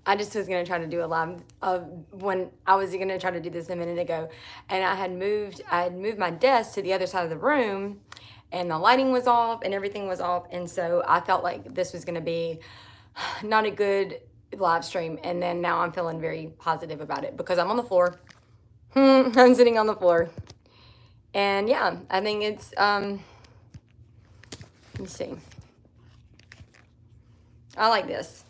I just was going to try to do a live when I was going to try to do this a minute ago, and I had moved my desk to the other side of the room, and the lighting was off and everything was off, and so I felt like this was going to be not a good live stream. And then now I'm feeling very positive about it because I'm on the floor. I'm sitting on the floor, and yeah, I think it's let's see. I like this.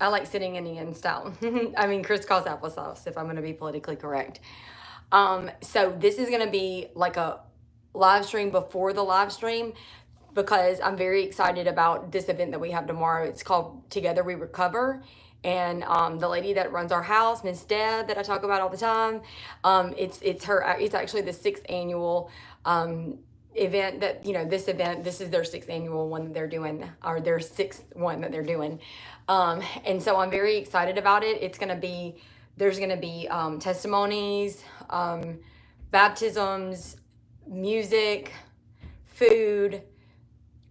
I like sitting in the end style. I mean, crisscross applesauce, if I'm going to be politically correct. So this is going to be like a live stream before the live stream because I'm very excited about this event that we have tomorrow. It's called Together We Recover. And the lady that runs our house, Miss Deb, that I talk about all the time, it's actually the 6th annual event that, this is their 6th annual one that they're doing, or their 6th one that they're doing. And so I'm very excited about it. There's going to be testimonies, baptisms, music, food,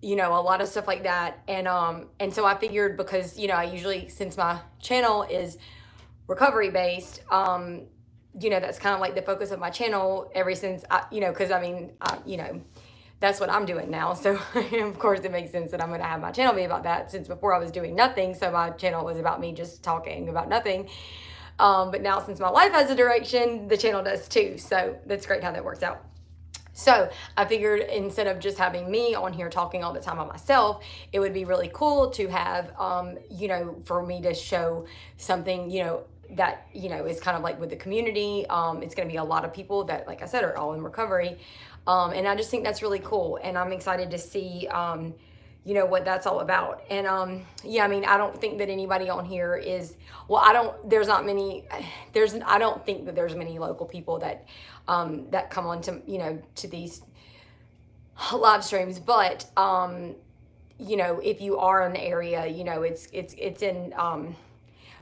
a lot of stuff like that. And so I figured because, I usually, since my channel is recovery based, that's kind of like the focus of my channel ever since that's what I'm doing now. So of course it makes sense that I'm going to have my channel be about that, since before I was doing nothing. So my channel was about me just talking about nothing. But now since my life has a direction, the channel does too. So that's great how that works out. So I figured instead of just having me on here talking all the time by myself, it would be really cool to have, for me to show something, that, is kind of like with the community. It's going to be a lot of people that, like I said, are all in recovery. And I just think that's really cool. And I'm excited to see, what that's all about. And, I don't think that anybody on here is, I don't think that there's many local people that come on to, to these live streams. But, if you are in the area, it's in, I'm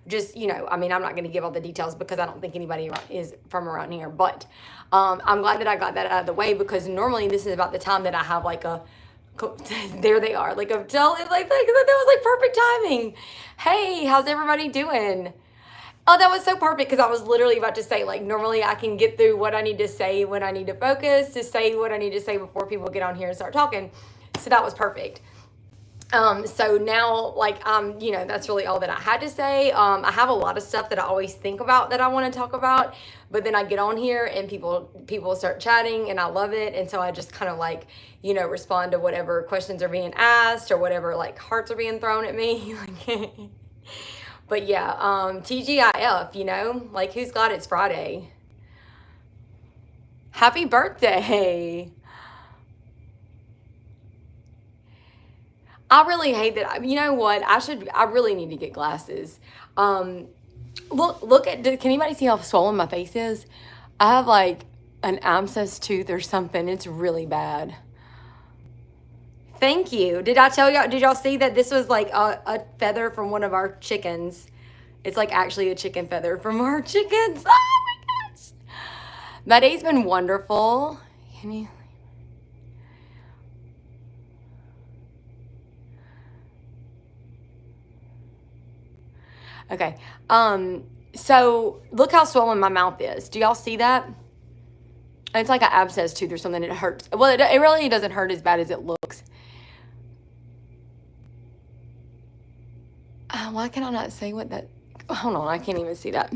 not going to give all the details because I don't think anybody is from around here. But I'm glad that I got that out of the way, because normally this is about the time that I have like a, there they are, like I'm telling, like that was like perfect timing. Hey, how's everybody doing? Oh, that was so perfect, because I was literally about to say, like, normally I can get through what I need to say when I need to focus, to say what I need to say before people get on here and start talking. So that was perfect. So now, like, that's really all that I had to say. I have a lot of stuff that I always think about that I want to talk about, but then I get on here and people start chatting, and I love it. And so I just kind of like, respond to whatever questions are being asked or whatever, like, hearts are being thrown at me. But yeah, TGIF, like, who's glad it's Friday? Happy birthday. I really hate that. You know what? I really need to get glasses. Look at, can anybody see how swollen my face is? I have like an abscess tooth or something. It's really bad. Thank you. Did I tell y'all, did y'all see that this was like a feather from one of our chickens? It's like actually a chicken feather from our chickens. Oh my gosh. My day's been wonderful. Can you? Okay. So look how swollen my mouth is. Do y'all see that? It's like an abscess tooth or something. It hurts. Well, it really doesn't hurt as bad as it looks. Why can I not say what that? Hold on, I can't even see that.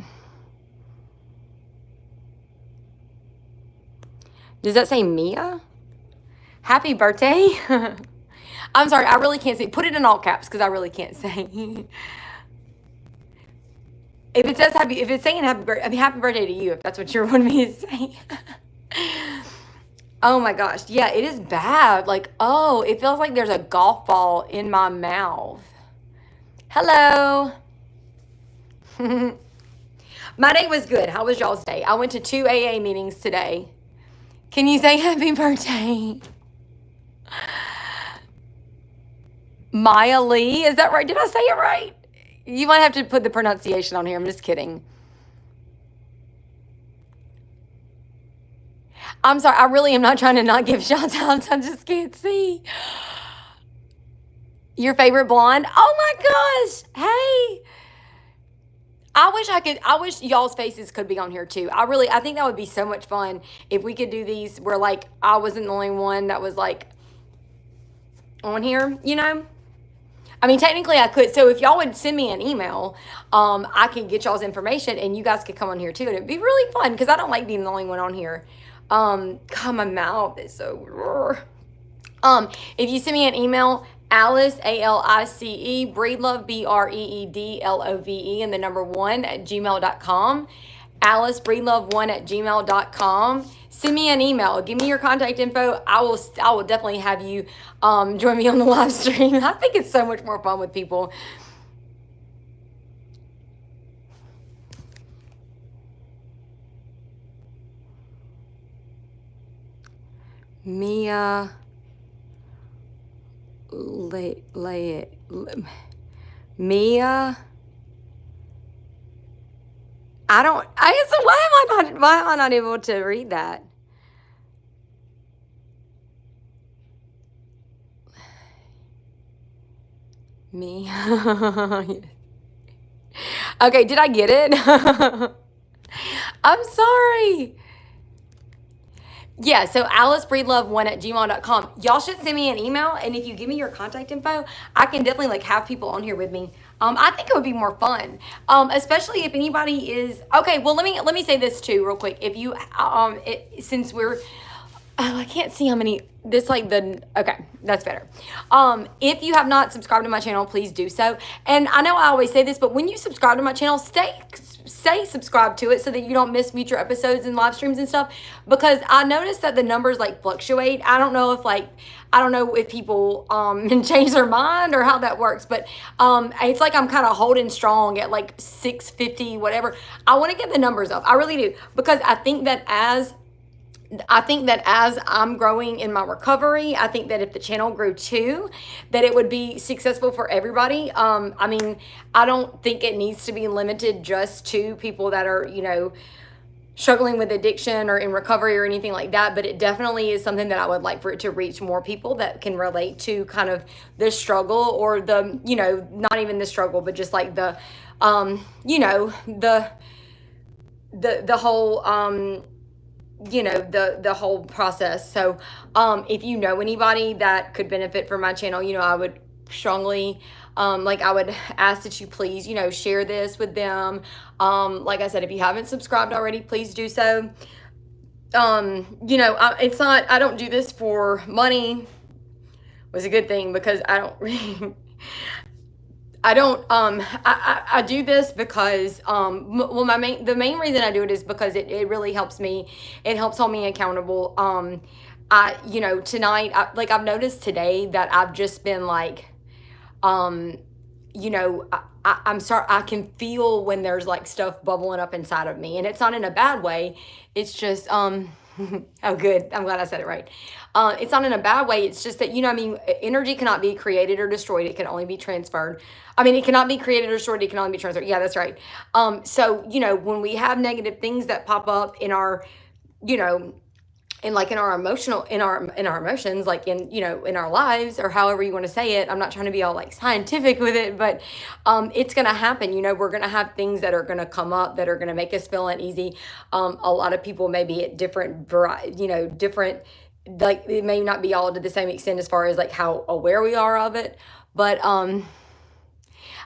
Does that say Mia? Happy birthday. I'm sorry, I really can't see. Put it in all caps because I really can't say. If it says if it's saying happy birthday to you, if that's what you want me to say. Oh my gosh. Yeah, it is bad. Like, oh, it feels like there's a golf ball in my mouth. Hello. My day was good. How was y'all's day? I went to 2 AA meetings today. Can you say happy birthday? Maya Lee, is that right? Did I say it right? You might have to put the pronunciation on here. I'm just kidding. I'm sorry. I really am not trying to not give shout outs. I just can't see. Your favorite blonde? Oh my gosh. Hey. I wish y'all's faces could be on here too. I think that would be so much fun if we could do these where like I wasn't the only one that was like on here, you know? I mean, technically I could. So if y'all would send me an email, I could get y'all's information and you guys could come on here too. And it'd be really fun because I don't like being the only one on here. God, my mouth is so. If you send me an email, Alice, ALICE, Breedlove, BREEDLOVE, and the number 1 at gmail.com. Alice Breedlove1 at gmail.com. Send me an email. Give me your contact info. I will definitely have you join me on the live stream. I think it's so much more fun with people. Mia Mia. So why am I not able to read that? Me. Okay, did I get it? I'm sorry. Yeah, so AliceBreedlove1 at gmail.com. Y'all should send me an email, and if you give me your contact info, I can definitely like have people on here with me. I think it would be more fun, especially if anybody is okay. Well, let me say this too, real quick. If you since we're I can't see how many this like the okay, that's better. If you have not subscribed to my channel, please do so. And I know I always say this, but when you subscribe to my channel, stay subscribed to it so that you don't miss future episodes and live streams and stuff, because I noticed that the numbers like fluctuate. I don't know if people change their mind or how that works, but it's like I'm kind of holding strong at like 650 whatever. I want to get the numbers up. I really do, because I think that as I'm growing in my recovery, I think that if the channel grew too, that it would be successful for everybody. I mean, I don't think it needs to be limited just to people that are, struggling with addiction or in recovery or anything like that, but it definitely is something that I would like for it to reach more people that can relate to kind of the struggle, or the, not even the struggle, but just like the whole the whole process. So if you know anybody that could benefit from my channel, I would strongly I would ask that you please share this with them. Like I said, if you haven't subscribed already, please do so. I don't do this for money. Was a good thing, because I do this because, the main reason I do it is because it really helps me. It helps hold me accountable. Tonight, I've noticed today that I've just been like, I'm sorry, I can feel when there's like stuff bubbling up inside of me, and it's not in a bad way. It's just, oh, good. I'm glad I said it right. It's not in a bad way. It's just that, energy cannot be created or destroyed. It can only be transferred. It cannot be created or destroyed. It can only be transferred. Yeah, that's right. So, when we have negative things that pop up in our, in our emotions, like in our lives, or however you want to say it. I'm not trying to be all like scientific with it, but it's going to happen. We're going to have things that are going to come up that are going to make us feel uneasy. A lot of people may be at different, like it may not be all to the same extent as far as like how aware we are of it, but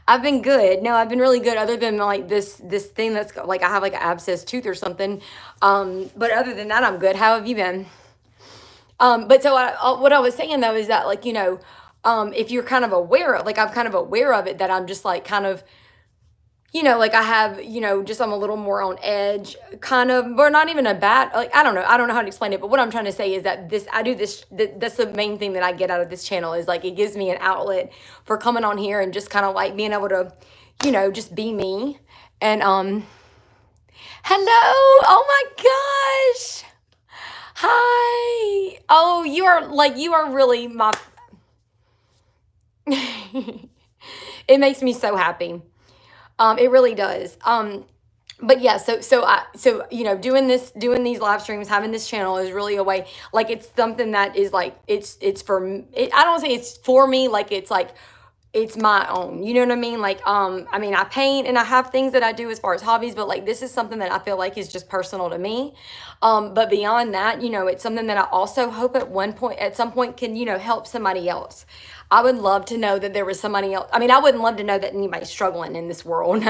I've been good. No, I've been really good, other than like this thing that's like I have like an abscessed tooth or something. But other than that, I'm good. How have you been? But so what I was saying though is that like, if you're kind of aware, like I'm kind of aware of it, that I'm just like kind of, like I have, just I'm a little more on edge, kind of, but not even a bad, like, I don't know how to explain it, but what I'm trying to say is that that's the main thing that I get out of this channel, is like, it gives me an outlet for coming on here and just kind of like being able to, just be me. And, hello, oh my gosh, hi, oh, you are really my, it makes me so happy. It really does. But yeah, so doing these live streams, having this channel is really a way, like it's something that is like, it's for, I don't say it's for me, like it's like, it's my own. You know what I mean? Like, I mean, I paint and I have things that I do as far as hobbies, but like this is something that I feel like is just personal to me. But beyond that, you know, it's something that I also hope at some point can, you know, help somebody else. I would love to know that there was somebody else. I mean, I wouldn't love to know that anybody's struggling in this world.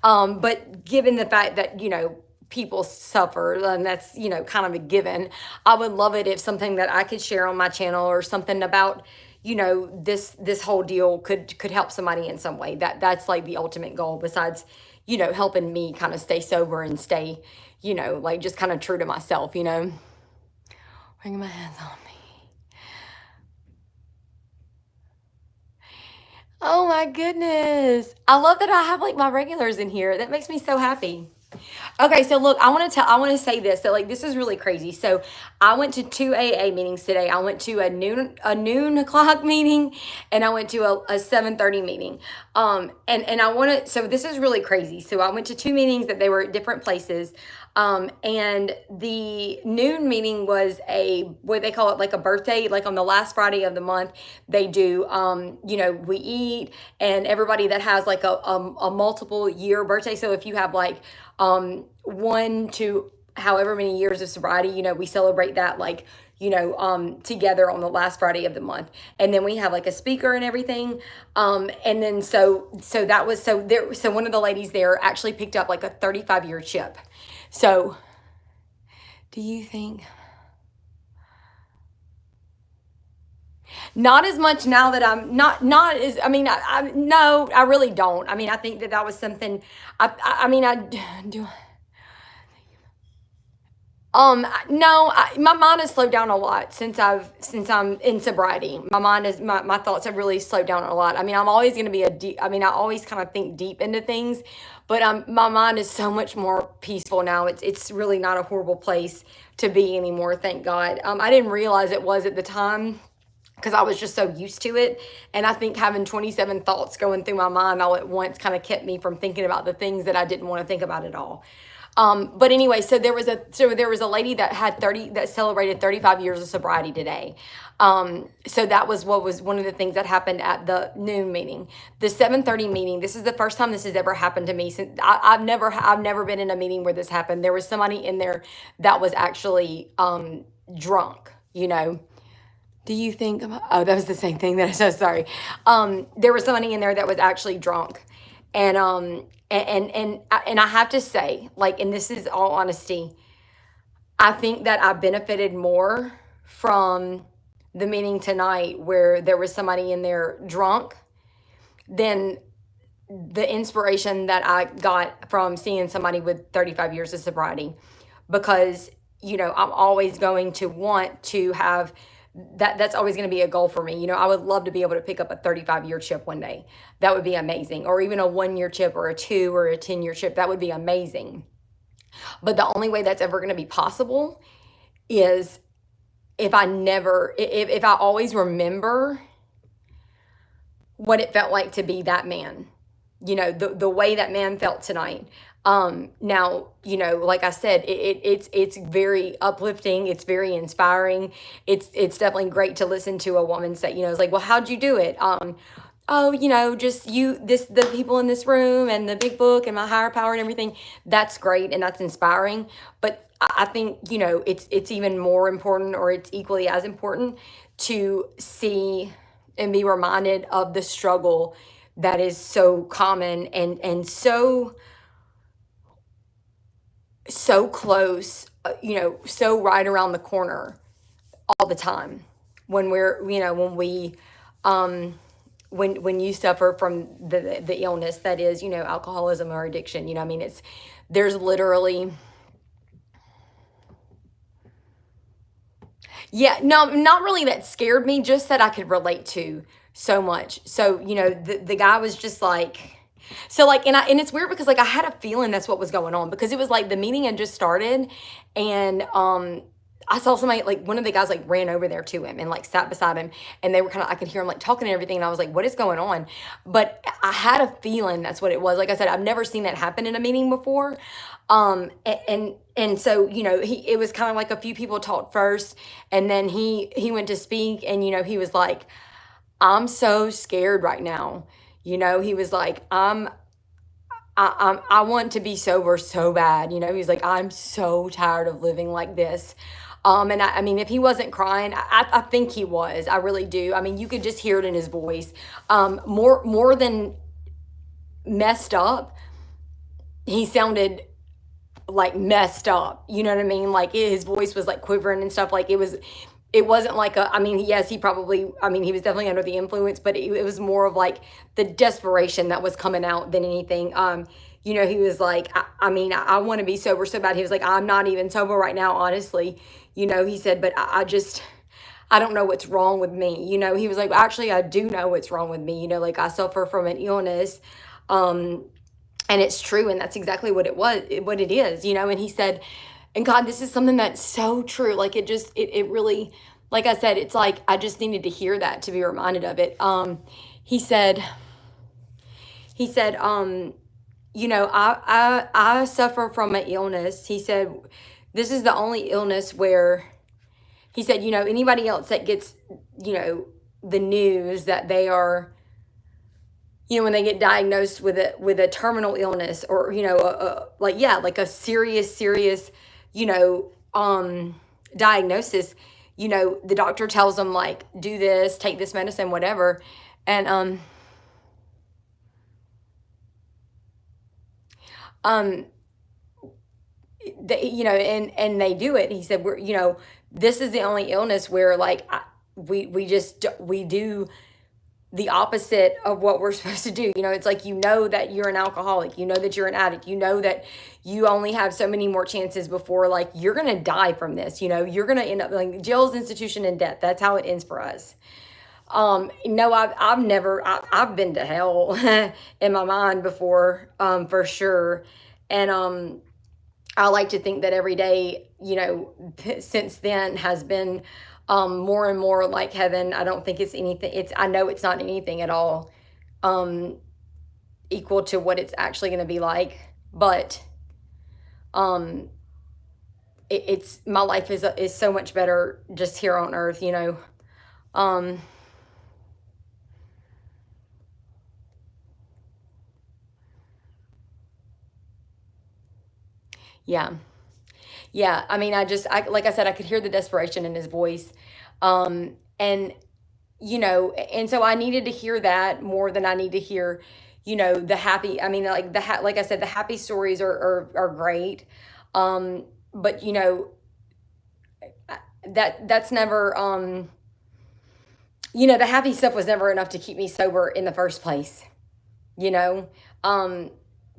But given the fact that, you know, people suffer, and that's, you know, kind of a given, I would love it if something that I could share on my channel or something about, you know, this whole deal could help somebody in some way. That's like the ultimate goal, besides, you know, helping me kind of stay sober and stay, you know, like just kind of true to myself, you know. Bring my hands on me. Oh my goodness. I love that I have like my regulars in here. That makes me so happy. Okay, so look, I want to say this, that like this is really crazy. So I went to two AA meetings today. I went to a noon o'clock meeting, and I went to a 7:30 meeting. And I want to, so this is really crazy. So I went to two meetings that they were at different places. And the noon meeting was what they call it, like a birthday, like on the last Friday of the month, they do, you know, we eat, and everybody that has like a multiple year birthday. So if you have like, 1 to however many years of sobriety, you know, we celebrate that, like, you know, together on the last Friday of the month. And then we have like a speaker and everything. And then so that was, so one of the ladies there actually picked up like a 35-year chip. So do you think? Not as much now that I'm not as, I mean, no, I really don't. I mean, I think that was something, I mean, I do. No, my mind has slowed down a lot since I'm in sobriety. My mind is, my thoughts have really slowed down a lot. I mean, I'm always going to be I mean, I always kind of think deep into things, but my mind is so much more peaceful now. It's really not a horrible place to be anymore. Thank God. I didn't realize it was at the time, because I was just so used to it. And I think having 27 thoughts going through my mind all at once kind of kept me from thinking about the things that I didn't want to think about at all. But anyway, so there was a lady that that celebrated 35 years of sobriety today. So that was what was one of the things that happened at the noon meeting. The 7:30 meeting, this is the first time this has ever happened to me. Since I've never been in a meeting where this happened. There was somebody in there that was actually drunk, you know. Do you think, oh, that was the same thing that I said, sorry. There was somebody in there that was actually drunk. And and I have to say, like, and this is all honesty, I think that I benefited more from the meeting tonight where there was somebody in there drunk than the inspiration that I got from seeing somebody with 35 years of sobriety. Because, you know, I'm always going to want to have that's always going to be a goal for me. You know, I would love to be able to pick up a 35-year chip one day. That would be amazing. Or even a 1-year chip or a 2 or a 10-year chip. That would be amazing. But the only way that's ever going to be possible is if I always remember what it felt like to be that man. You know, the way that man felt tonight. Now, you know, like I said, it's very uplifting. It's very inspiring. It's definitely great to listen to a woman say, you know, it's like, well, how'd you do it? Oh, you know, just the people in this room and the big book and my higher power and everything. That's great. And that's inspiring. But I think, you know, it's even more important, or it's equally as important to see and be reminded of the struggle that is so common and so close, you know, so right around the corner all the time when we're, you know, when you suffer from the illness that is, you know, alcoholism or addiction. You know, I mean, there's literally, yeah, no, not really that scared me, just that I could relate to so much. So, you know, the guy was just like, so like, and it's weird because like I had a feeling that's what was going on, because it was like the meeting had just started, and I saw somebody, like one of the guys like ran over there to him and like sat beside him, and they were kind of, I could hear him like talking and everything, and I was like, what is going on? But I had a feeling that's what it was. Like I said, I've never seen that happen in a meeting before. And so, you know, it was kind of like a few people talked first, and then he went to speak, and, you know, he was like, I'm so scared right now. He was like, I want to be sober so bad. He's like, I'm so tired of living like this. And I mean, if he wasn't crying, I think he was. I really do. I mean, you could just hear it in his voice. More than messed up, he sounded like messed up. You know what I mean? Like his voice was like quivering and stuff. Like it wasn't like I mean, yes, he was definitely under the influence, but it was more of like the desperation that was coming out than anything. He was like, I mean, I want to be sober so bad. He was like, I'm not even sober right now, honestly. He said, but I don't know what's wrong with me. He was like, actually, I do know what's wrong with me. Like I suffer from an illness. And it's true. And that's exactly what what it is, and he said, and God, this is something that's so true. Like it really, like I said, it's like, I just needed to hear that to be reminded of it. He said, I suffer from an illness. He said, this is the only illness where, he said, anybody else that gets, the news that they are, when they get diagnosed with a terminal illness, or like a serious diagnosis, the doctor tells them like, do this, take this medicine, whatever, and um and they do it. He said, this is the only illness where like we do the opposite of what we're supposed to do. It's like, that you're an alcoholic, that you're an addict, that you only have so many more chances before like you're going to die from this. You're going to end up like jails, institution, and death. That's how it ends for us. No, I've been to hell in my mind before, for sure. And I like to think that every day, since then has been more and more like heaven. I don't think it's anything. I know it's not anything at all equal to what it's actually going to be like. But it's my life is so much better just here on earth. Yeah. Yeah, I mean, like I said, I could hear the desperation in his voice. And, and so I needed to hear that more than I need to hear, the happy, I mean, like like I said, the happy stories are great. But that's never, the happy stuff was never enough to keep me sober in the first place, you know, um,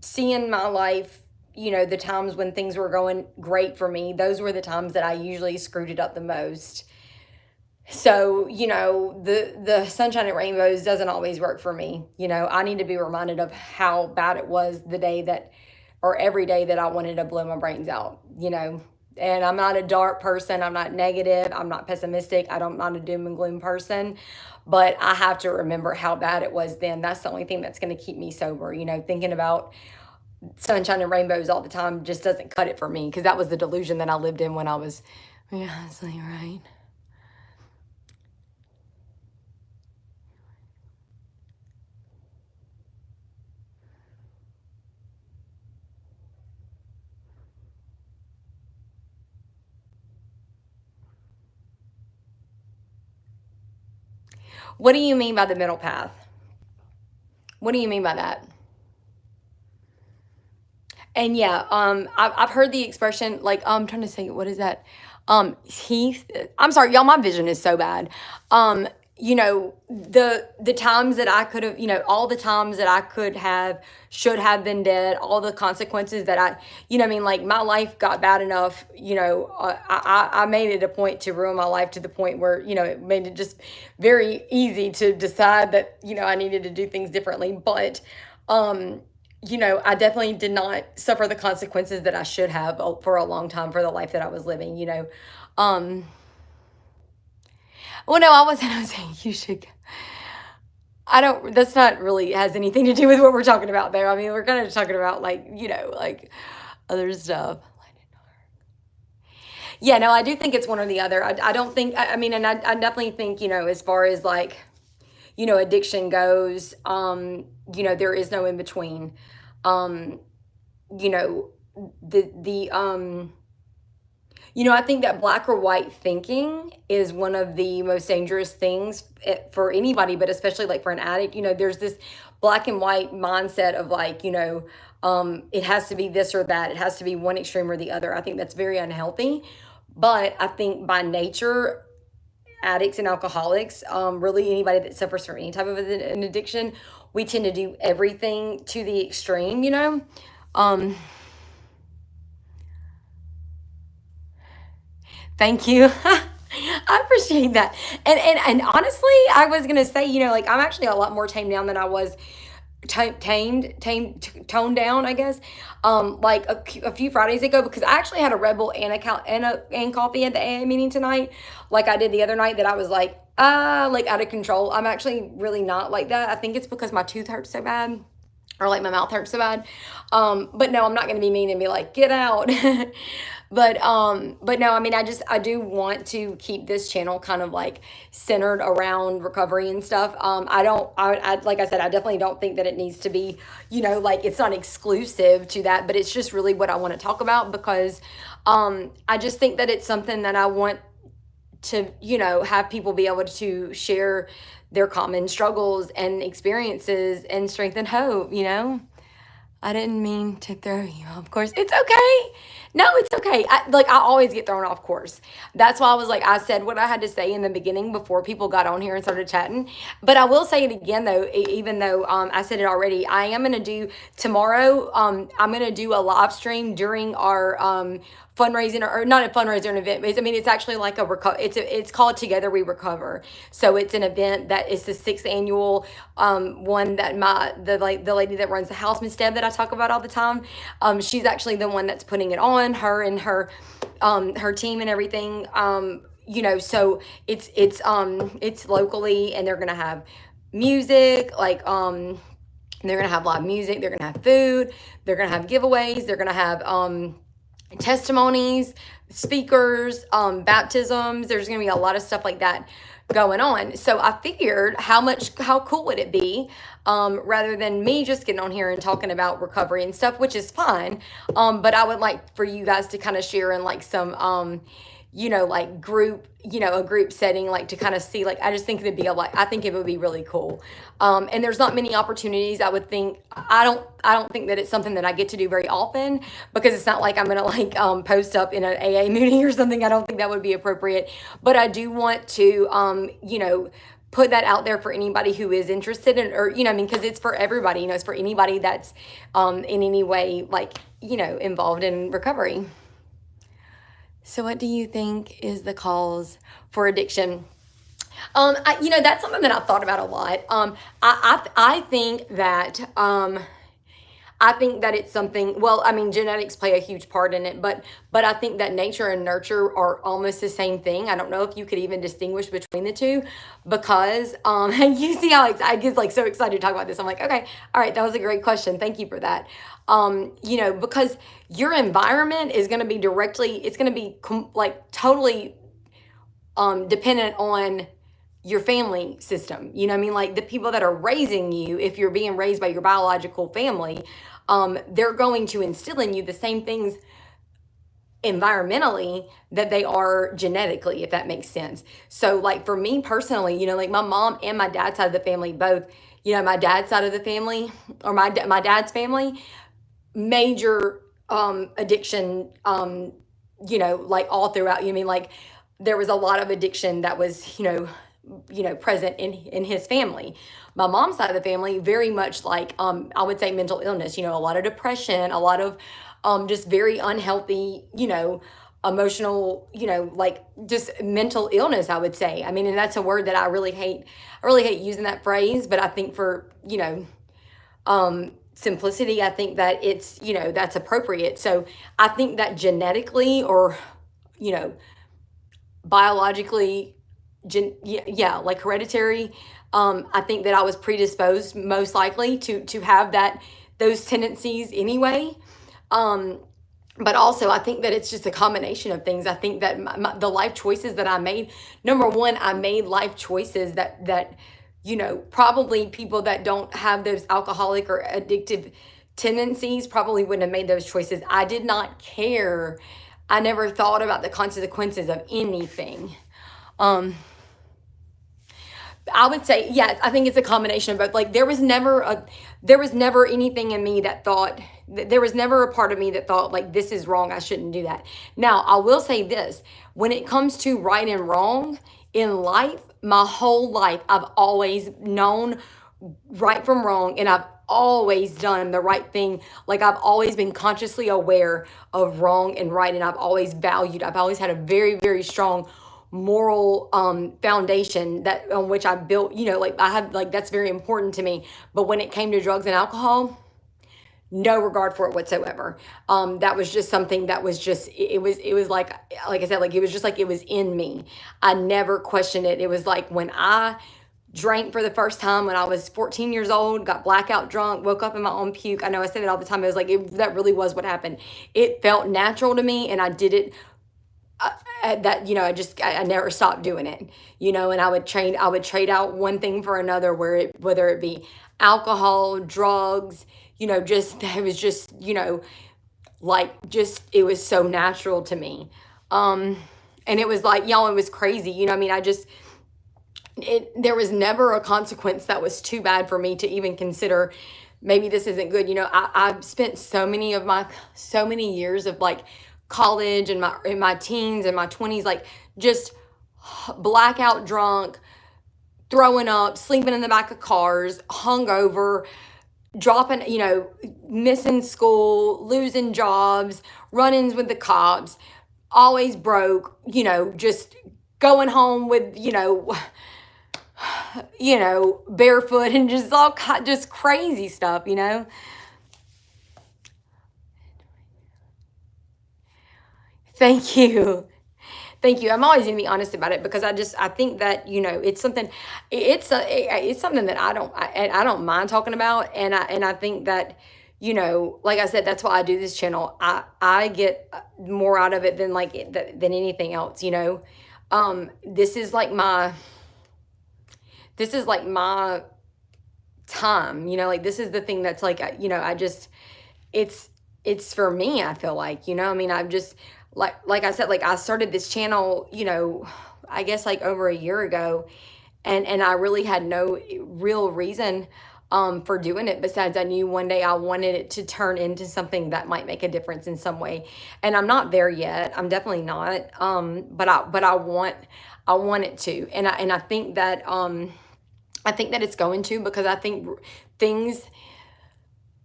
seeing my life, the times when things were going great for me, those were the times that I usually screwed it up the most. So, the sunshine and rainbows doesn't always work for me. I need to be reminded of how bad it was the day that, or every day that I wanted to blow my brains out, And I'm not a dark person. I'm not negative. I'm not pessimistic. I'm not a doom and gloom person. But I have to remember how bad it was then. That's the only thing that's going to keep me sober. Thinking about sunshine and rainbows all the time just doesn't cut it for me, because that was the delusion that I lived in when I was, yeah, honestly, right. What do you mean by the middle path? What do you mean by that? And yeah, I've heard the expression, like, I'm trying to say, what is that? Heath, I'm sorry, y'all, my vision is so bad. The times that I could have, all the times that I could have, should have been dead, all the consequences that I mean, like my life got bad enough, I made it a point to ruin my life to the point where, it made it just very easy to decide that, I needed to do things differently. But, I definitely did not suffer the consequences that I should have for a long time for the life that I was living. Um, well, no, I was saying you should. I don't, that's not really has anything to do with what we're talking about there. I mean, we're kind of talking about like, like other stuff. Yeah, no, I do think it's one or the other. I don't think, I mean, and I definitely think, as far as like, addiction goes. There is no in between. Um, you know, I think that black or white thinking is one of the most dangerous things for anybody, but especially like for an addict. There's this black and white mindset of like, it has to be this or that. It has to be one extreme or the other. I think that's very unhealthy. But I think by nature, addicts and alcoholics, really anybody that suffers from any type of an addiction, we tend to do everything to the extreme. Um, Thank you. I appreciate that. And honestly, I was gonna say, like I'm actually a lot more tamed down than I was toned down, I guess. Like a few Fridays ago, because I actually had a Red Bull and coffee at the AA meeting tonight, like I did the other night. That I was like out of control. I'm actually really not like that. I think it's because my tooth hurts so bad, or like my mouth hurts so bad. But no, I'm not gonna be mean and be like, get out. But no, I mean, I do want to keep this channel kind of like centered around recovery and stuff. Like I said, I definitely don't think that it needs to be, like it's not exclusive to that, but it's just really what I want to talk about, because I just think that it's something that I want to, have people be able to share their common struggles and experiences and strength and hope. I didn't mean to throw you off course. It's okay. No, it's okay. I always get thrown off course. That's why I was like, I said what I had to say in the beginning before people got on here and started chatting. But I will say it again though, even though I said it already. I am gonna do tomorrow. I'm gonna do a live stream during our fundraising, or not a fundraiser, an event. It's actually like it's called Together We Recover. So it's an event that is the 6th annual one that the lady that runs the house, Miss Deb, that I talk about all the time. She's actually the one that's putting it on, her and her team and everything. So it's locally, and they're gonna have music, like they're gonna have live music, they're gonna have food, they're gonna have giveaways, they're gonna have testimonies, speakers, baptisms. There's gonna be a lot of stuff like that going on. So I figured, how cool would it be, rather than me just getting on here and talking about recovery and stuff, which is fine, but I would like for you guys to kind of share in like some like group, a group setting, like to kind of see, like, I just think I think it would be really cool. And there's not many opportunities, I would think. I don't think that it's something that I get to do very often, because it's not like I'm gonna like post up in an AA meeting or something. I don't think that would be appropriate, but I do want to put that out there for anybody who is interested in, or because it's for everybody. It's for anybody that's in any way like involved in recovery. So what do you think is the cause for addiction? That's something that I've thought about a lot. I think that it's something. Well, genetics play a huge part in it, but I think that nature and nurture are almost the same thing. I don't know if you could even distinguish between the two, because you see how I get like so excited to talk about this. I'm like, okay, all right, that was a great question. Thank you for that. Because your environment is going to be it's going to be like totally dependent on your family system. Like the people that are raising you, if you're being raised by your biological family, they're going to instill in you the same things environmentally that they are genetically, if that makes sense. So like for me personally, like my mom and my dad's side of the family both, my dad's side of the family, or my dad's family, major addiction, like all throughout. Like there was a lot of addiction that was present in his family. My mom's side of the family, very much like I would say mental illness, a lot of depression, a lot of just very unhealthy, emotional, like just mental illness, I would say. And that's a word that I really hate using that phrase, but I think for simplicity, I think that it's that's appropriate. So I think that genetically, or biologically, like hereditary, I think that I was predisposed most likely to have those tendencies anyway. But also I think that it's just a combination of things. I think that the life choices that I made, number one, I made life choices that probably people that don't have those alcoholic or addictive tendencies probably wouldn't have made those choices. I did not care. I never thought about the consequences of anything. Um, I would say, yes, I think it's a combination of both. Like there was never anything in me that thought, there was never a part of me that thought like, this is wrong, I shouldn't do that. Now, I will say this, when it comes to right and wrong in life, my whole life, I've always known right from wrong, and I've always done the right thing. Like I've always been consciously aware of wrong and right, and I've always had a very, very strong moral foundation that on which I built, like I have, like that's very important to me. But when it came to drugs and alcohol, no regard for it whatsoever. That was just something that was just, it was like I said, like it was just like it was in me. I never questioned it. It was like when I drank for the first time when I was 14 years old, got blackout drunk, woke up in my own puke. I know I say that all the time. It was like, that really was what happened. It felt natural to me, and I did it. I never stopped doing it, and I would trade out one thing for another, whether it be alcohol, drugs, it was just, it was so natural to me. And it was like, y'all, it was crazy. There was never a consequence that was too bad for me to even consider. Maybe this isn't good. I've spent so many years of like college and in my teens and my 20s, like just blackout drunk, throwing up, sleeping in the back of cars, hungover, dropping, missing school, losing jobs, run-ins with the cops, always broke, just going home with, barefoot and just crazy stuff, Thank you. Thank you. I'm always going to be honest about it, because I think that, it's something, it's something that I don't mind talking about. And I think that, like I said, that's why I do this channel. I get more out of it than anything else, this is like my time, like this is the thing that's like, it's for me, I feel like, I've just, like I said, like I started this channel, I guess like over a year ago, and I really had no real reason for doing it, besides I knew one day I wanted it to turn into something that might make a difference in some way. And I'm not there yet. I'm definitely not. But I want it to. And I think that it's going to, because I think things,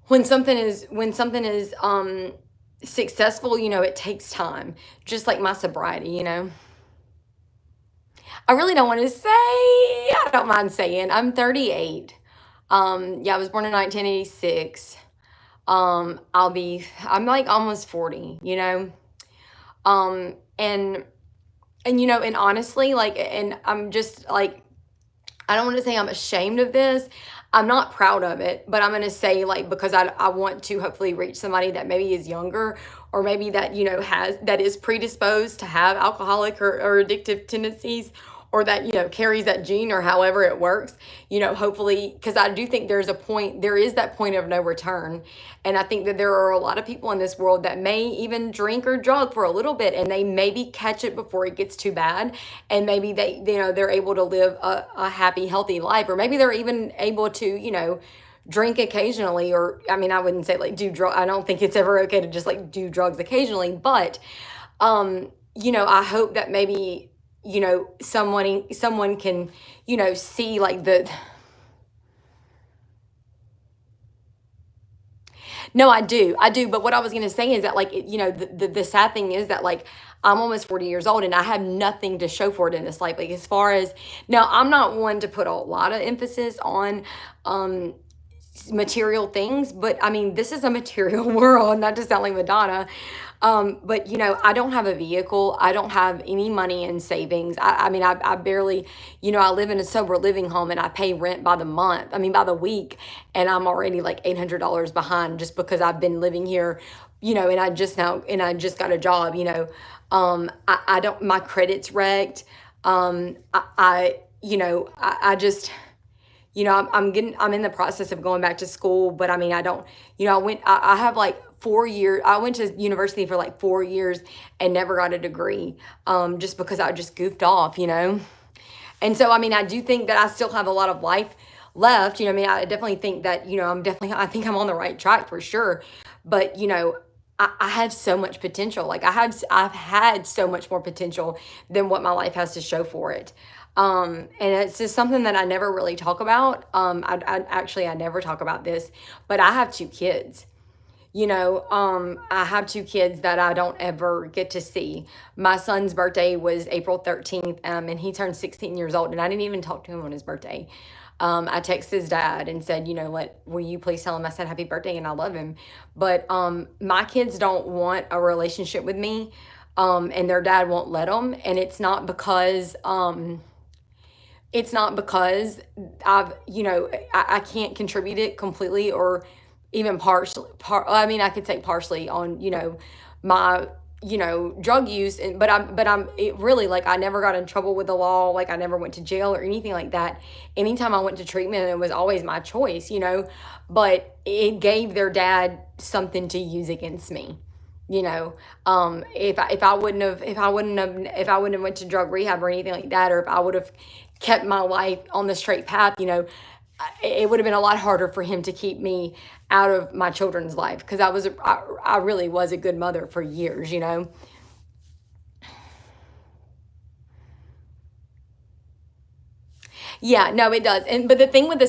when something is successful, it takes time. Just like my sobriety, I really don't want to say, I don't mind saying, I'm 38. Yeah, I was born in 1986. I'm like almost 40, and and honestly, like, and I'm just like, I don't want to say I'm ashamed of this. I'm not proud of it, but I'm going to say, like, because I want to hopefully reach somebody that maybe is younger, or maybe that, that is predisposed to have alcoholic or addictive tendencies, or that, carries that gene, or however it works, hopefully, because I do think there is that point of no return. And I think that there are a lot of people in this world that may even drink or drug for a little bit, and they maybe catch it before it gets too bad. And maybe they're able to live a happy, healthy life, or maybe they're even able to, drink occasionally, or, I wouldn't say like do drug. I don't think it's ever okay to just like do drugs occasionally, but, I hope that maybe, someone can, see like no, I do. But what I was going to say is that, like, the sad thing is that, like, I'm almost 40 years old, and I have nothing to show for it in this life. Like, as far as, now, I'm not one to put a lot of emphasis on, material things, but this is a material world, not to sound like Madonna. But I don't have a vehicle. I don't have any money in savings. I barely, I live in a sober living home, and I pay rent by the month. by the week, and I'm already like $800 behind, just because I've been living here, and I just got a job, I don't, my credit's wrecked. I just, I'm in the process of going back to school, but I mean, I don't, I have like 4 years. I went to university for like 4 years and never got a degree, just because I just goofed off. And so, I mean, I do think that I still have a lot of life left. I mean, I definitely think that, I think I'm on the right track for sure. But, I have so much potential. Like I've had so much more potential than what my life has to show for it. And it's just something that I never really talk about. I never talk about this, but I have 2 kids. I have 2 kids that I don't ever get to see. My son's birthday was April 13th, and he turned 16 years old, and I didn't even talk to him on his birthday. I texted his dad and said, will you please tell him I said happy birthday and I love him. But my kids don't want a relationship with me, and their dad won't let them. And it's not because I can't contribute it completely or even partially. I mean, I could say partially on, my, drug use. But it really, like, I never got in trouble with the law. Like, I never went to jail or anything like that. Anytime I went to treatment, it was always my choice. But it gave their dad something to use against me. If I wouldn't have went to drug rehab or anything like that, or if I would have kept my life on the straight path, it would have been a lot harder for him to keep me out of my children's life, because I really was a good mother for years. Yeah, no, it does. And but the thing with the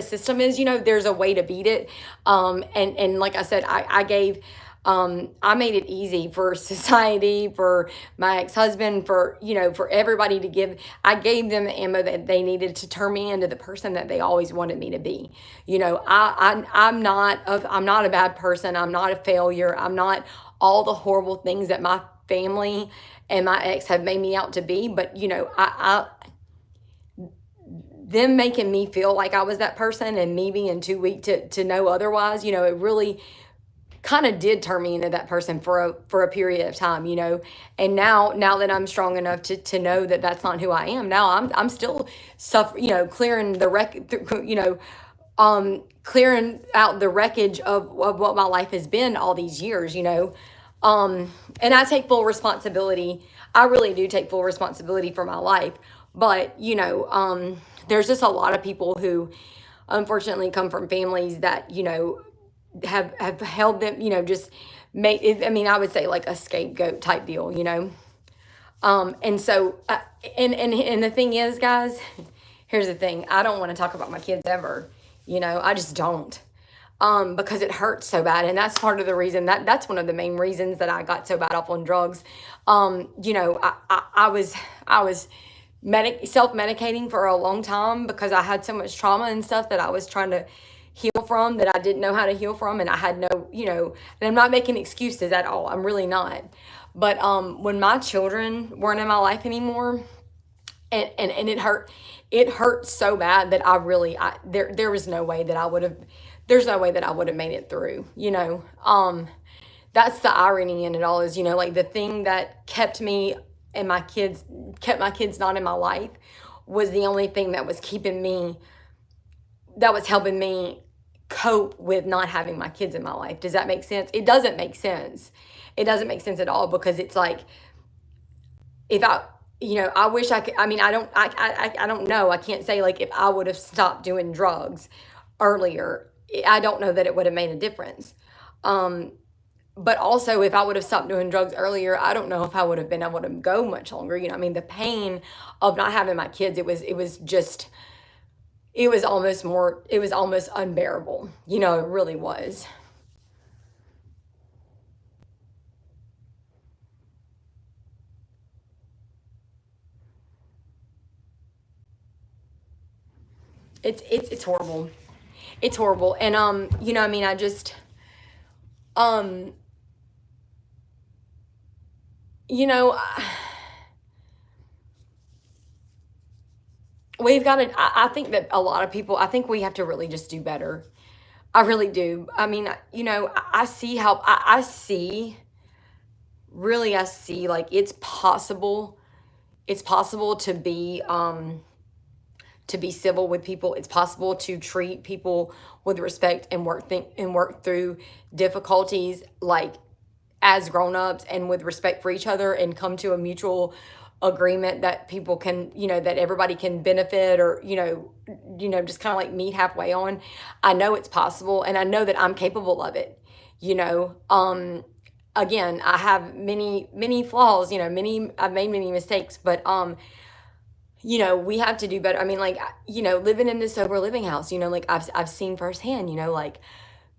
system is, there's a way to beat it. And like I said, I made it easy for society, for my ex-husband, for everybody to give. I gave them the ammo that they needed to turn me into the person that they always wanted me to be. I'm not a bad person. I'm not a failure. I'm not all the horrible things that my family and my ex have made me out to be. But them making me feel like I was that person and me being too weak to know otherwise, it really kind of did turn me into that person for a period of time. And now that I'm strong enough to know that that's not who I am, now I'm still clearing the clearing out the wreckage of what my life has been all these years. And I take full responsibility. I really do take full responsibility for my life. But there's just a lot of people who unfortunately come from families that have held them, just made it, I mean, I would say like a scapegoat type deal. And so and the thing is, guys, here's the thing. I don't want to talk about my kids ever. I just don't. Because it hurts so bad. And that's part of the reason that's one of the main reasons that I got so bad off on drugs. I was self-medicating for a long time because I had so much trauma and stuff that I was trying to heal from, that I didn't know how to heal from. And I had no, and I'm not making excuses at all. I'm really not. But when my children weren't in my life anymore, and it hurt so bad that there was no way that there's no way that I would have made it through. That's the irony in it all, is, like, the thing that kept me and my kids not in my life was the only thing that was helping me cope with not having my kids in my life. Does that make sense? It doesn't make sense. It doesn't make sense at all, because it's like, if I wish I could, I mean, I don't know. I can't say, like, if I would have stopped doing drugs earlier, I don't know that it would have made a difference. But also, if I would have stopped doing drugs earlier, I don't know if I would have been able to go much longer. I mean, the pain of not having my kids, it was almost unbearable. It really was. It's horrible. It's horrible. And I mean, I just um you know we've got to, I think that a lot of people, I think we have to really just do better. I really do. I mean, I see how I see, really, I see, like, it's possible to be to be civil with people. It's possible to treat people with respect and work through difficulties like as grown-ups and with respect for each other, and come to a mutual agreement that people can, that everybody can benefit, or, just kind of like meet halfway on. I know it's possible, and I know that I'm capable of it. Again, I have many flaws, I've made many mistakes, but we have to do better. I mean, like, living in this sober living house, like I've seen firsthand, like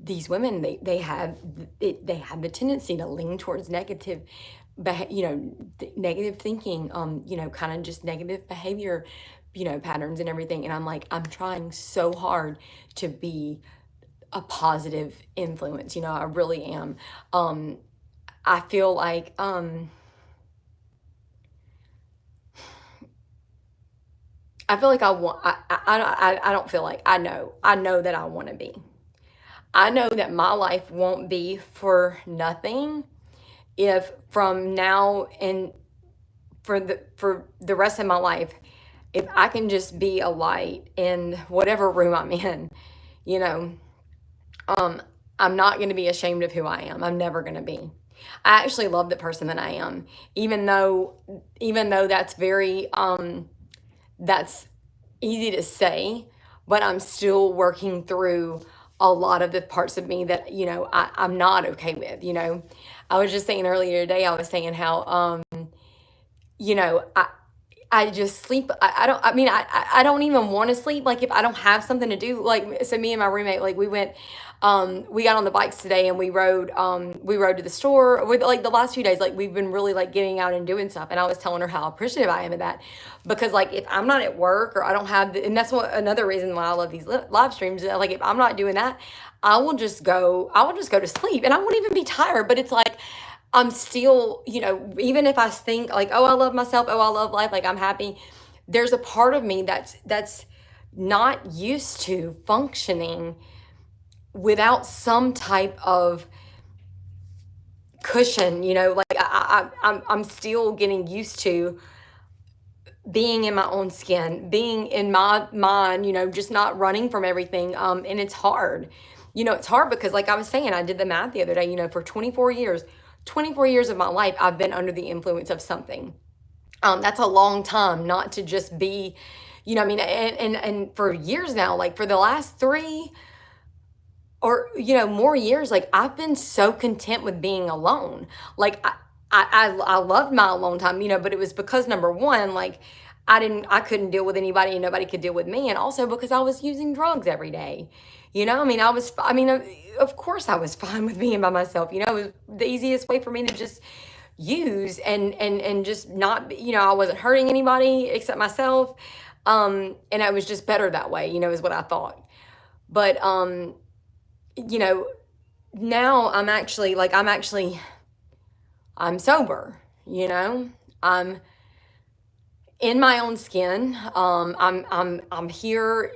these women, they have the tendency to lean towards negative, negative thinking, kind of just negative behavior, patterns and everything. And I'm like, I'm trying so hard to be a positive influence. I really am. I feel like, I don't feel like, I know that I want to be. I know that my life won't be for nothing if from now and for the rest of my life, if I can just be a light in whatever room I'm in, I'm not going to be ashamed of who I am. I'm never going to be. I actually love the person that I am, even though that's very, that's easy to say, but I'm still working through a lot of the parts of me that, I'm not okay with, I was just saying earlier today, I was saying how, I just sleep. I don't even want to sleep. Like, if I don't have something to do, like, so me and my roommate, like, we got on the bikes today and we rode to the store with, like, the last few days, like, we've been really like getting out and doing stuff. And I was telling her how appreciative I am of that, because like, if I'm not at work or I don't have and that's another reason why I love these live streams. Like, if I'm not doing that, I will just go to sleep, and I won't even be tired. But it's like, I'm still, even if I think like, oh, I love myself, oh, I love life, like, I'm happy, there's a part of me that's not used to functioning without some type of cushion, like I'm still getting used to being in my own skin, being in my mind, just not running from everything. And it's hard. It's hard because, like I was saying, I did the math the other day, for 24 years of my life, I've been under the influence of something. That's a long time not to just be, and for years now, like for the last 3 or, more years, like, I've been so content with being alone. Like, I loved my alone time, but it was because, number one, like, I couldn't deal with anybody and nobody could deal with me. And also because I was using drugs every day. Of course I was fine with being by myself. It was the easiest way for me to just use and just not, I wasn't hurting anybody except myself. And it was just better that way, is what I thought. But, now I'm sober, I'm in my own skin. I'm here,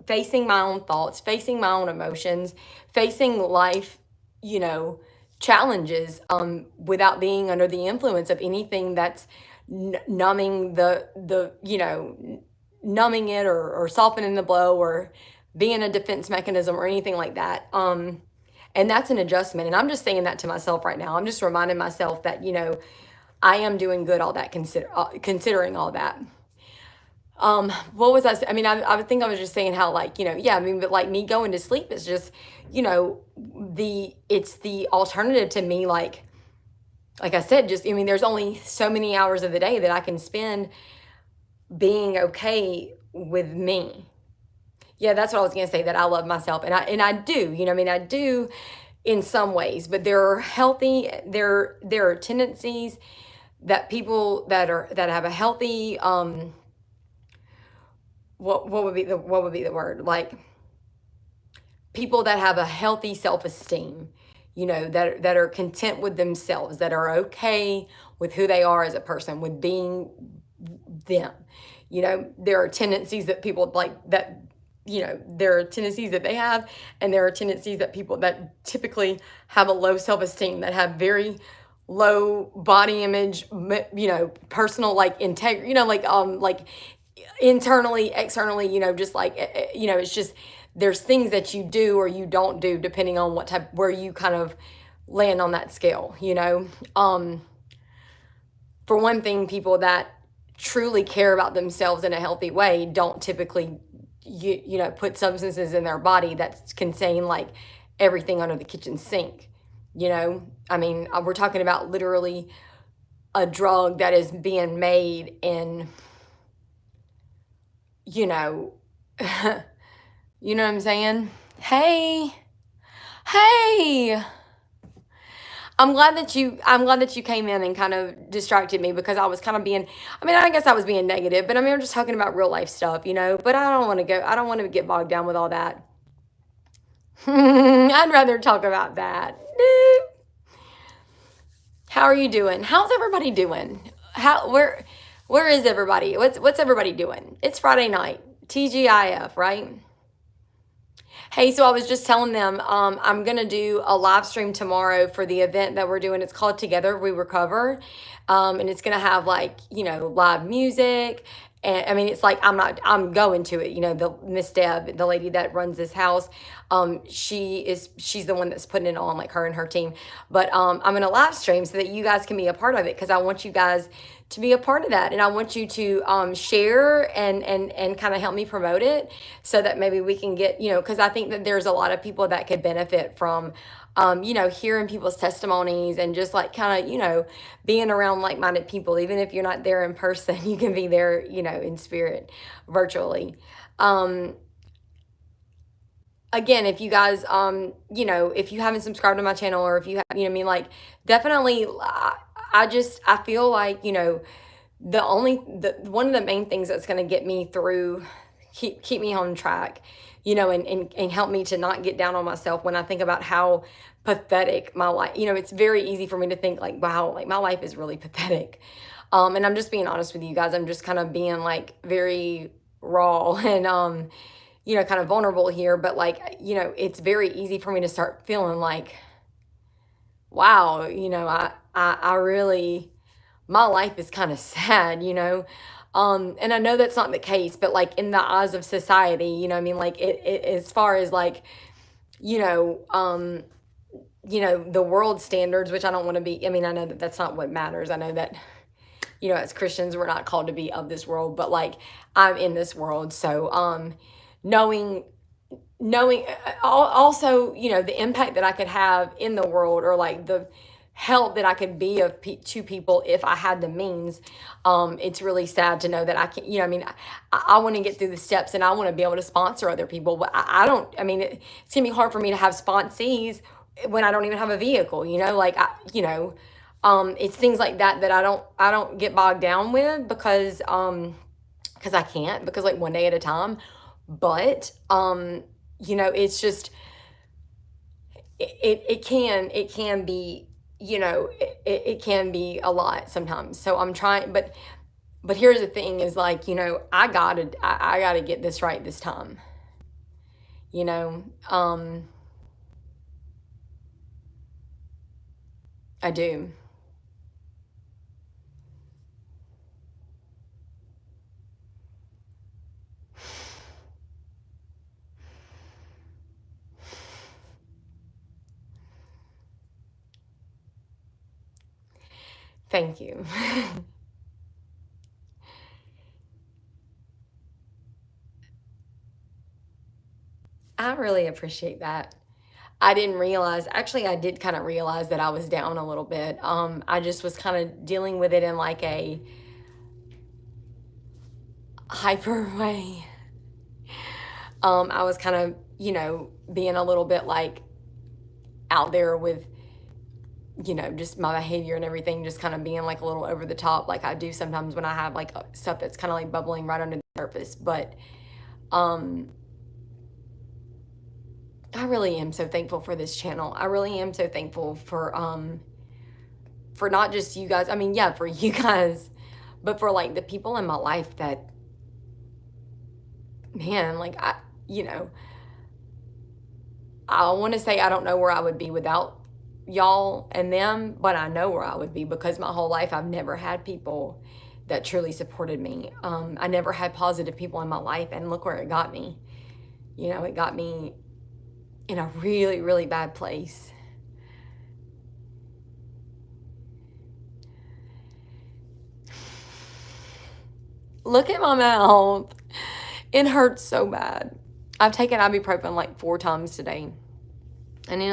facing my own thoughts, facing my own emotions, facing life, challenges, without being under the influence of anything that's numbing numbing it, or softening the blow, or being a defense mechanism or anything like that. And that's an adjustment. And I'm just saying that to myself right now. I'm just reminding myself that, I am doing good, all that, considering all that. What was I I think I was just saying how, like, but like me going to sleep is just, it's the alternative to me. Like I said, just, there's only so many hours of the day that I can spend being okay with me. Yeah, that's what I was going to say, that I love myself. And I do, I do in some ways, but there are tendencies that people that have a healthy, what would be the word? Like, people that have a healthy self-esteem, that are content with themselves, that are okay with who they are as a person, with being them. There are tendencies that people like that, there are tendencies that they have, and there are tendencies that people that typically have a low self-esteem, that have very low body image, personal, like, integrity, internally, externally, just like, it's just, there's things that you do or you don't do depending on where you kind of land on that scale, for one thing, people that truly care about themselves in a healthy way don't typically, put substances in their body that contain like everything under the kitchen sink. I mean, we're talking about literally a drug that is being made in, you know, you know what I'm saying? Hey, hey. I'm glad that you came in and kind of distracted me because I was kind of I guess I was being negative, but I'm just talking about real life stuff, but I don't want to get bogged down with all that. I'd rather talk about that. How are you doing? How's everybody doing? Where is everybody? What's everybody doing? It's Friday night. TGIF, right? Hey, so I was just telling them I'm going to do a live stream tomorrow for the event that we're doing. It's called Together We Recover. And it's going to have like, live music. And I mean, it's like, I'm going to it. The Miss Deb, the lady that runs this house, she's the one that's putting it on, like her and her team. But I'm going to live stream so that you guys can be a part of it because I want you guys to be a part of that. And I want you to share and kind of help me promote it so that maybe we can get, because I think that there's a lot of people that could benefit from, hearing people's testimonies and just like kind of, being around like-minded people. Even if you're not there in person, you can be there, in spirit, virtually. Again, if you guys, if you haven't subscribed to my channel or if you have, like definitely, I feel like, one of the main things that's going to get me through, keep me on track, and help me to not get down on myself when I think about how pathetic my life, it's very easy for me to think like, wow, like my life is really pathetic. And I'm just being honest with you guys. I'm just kind of being like very raw and, kind of vulnerable here, but like, it's very easy for me to start feeling like, wow, I really, my life is kind of sad, and I know that's not the case, but like in the eyes of society, like it as far as like, the world standards, which I don't want to be, I know that that's not what matters. I know that, as Christians, we're not called to be of this world, but like I'm in this world. So, knowing also, the impact that I could have in the world or like the help that I could be to people if I had the means. It's really sad to know that I can't, I want to get through the steps and I want to be able to sponsor other people, but I don't, it's gonna be hard for me to have sponsees when I don't even have a vehicle, it's things like that that I don't get bogged down with because I can't, because like one day at a time, but, it's just, it can be, it can be a lot sometimes. So I'm trying, but here's the thing is like, I gotta get this right this time, I do. Thank you. I really appreciate that. I didn't realize, actually, I did kind of realize that I was down a little bit. I just was kind of dealing with it in like a hyper way. I was kind of, being a little bit like out there with, just my behavior and everything, just kind of being like a little over the top, like I do sometimes when I have like stuff that's kind of like bubbling right under the surface. But I really am so thankful for this channel. I really am so thankful for not just you guys. Yeah, for you guys, but for like the people in my life that, man, like I want to say I don't know where I would be without y'all and them, but I know where I would be because my whole life I've never had people that truly supported me. I never had positive people in my life, and look where it got me. You know, it got me in a really, really bad place. Look at my mouth. It hurts so bad. I've taken ibuprofen like 4 times today. I need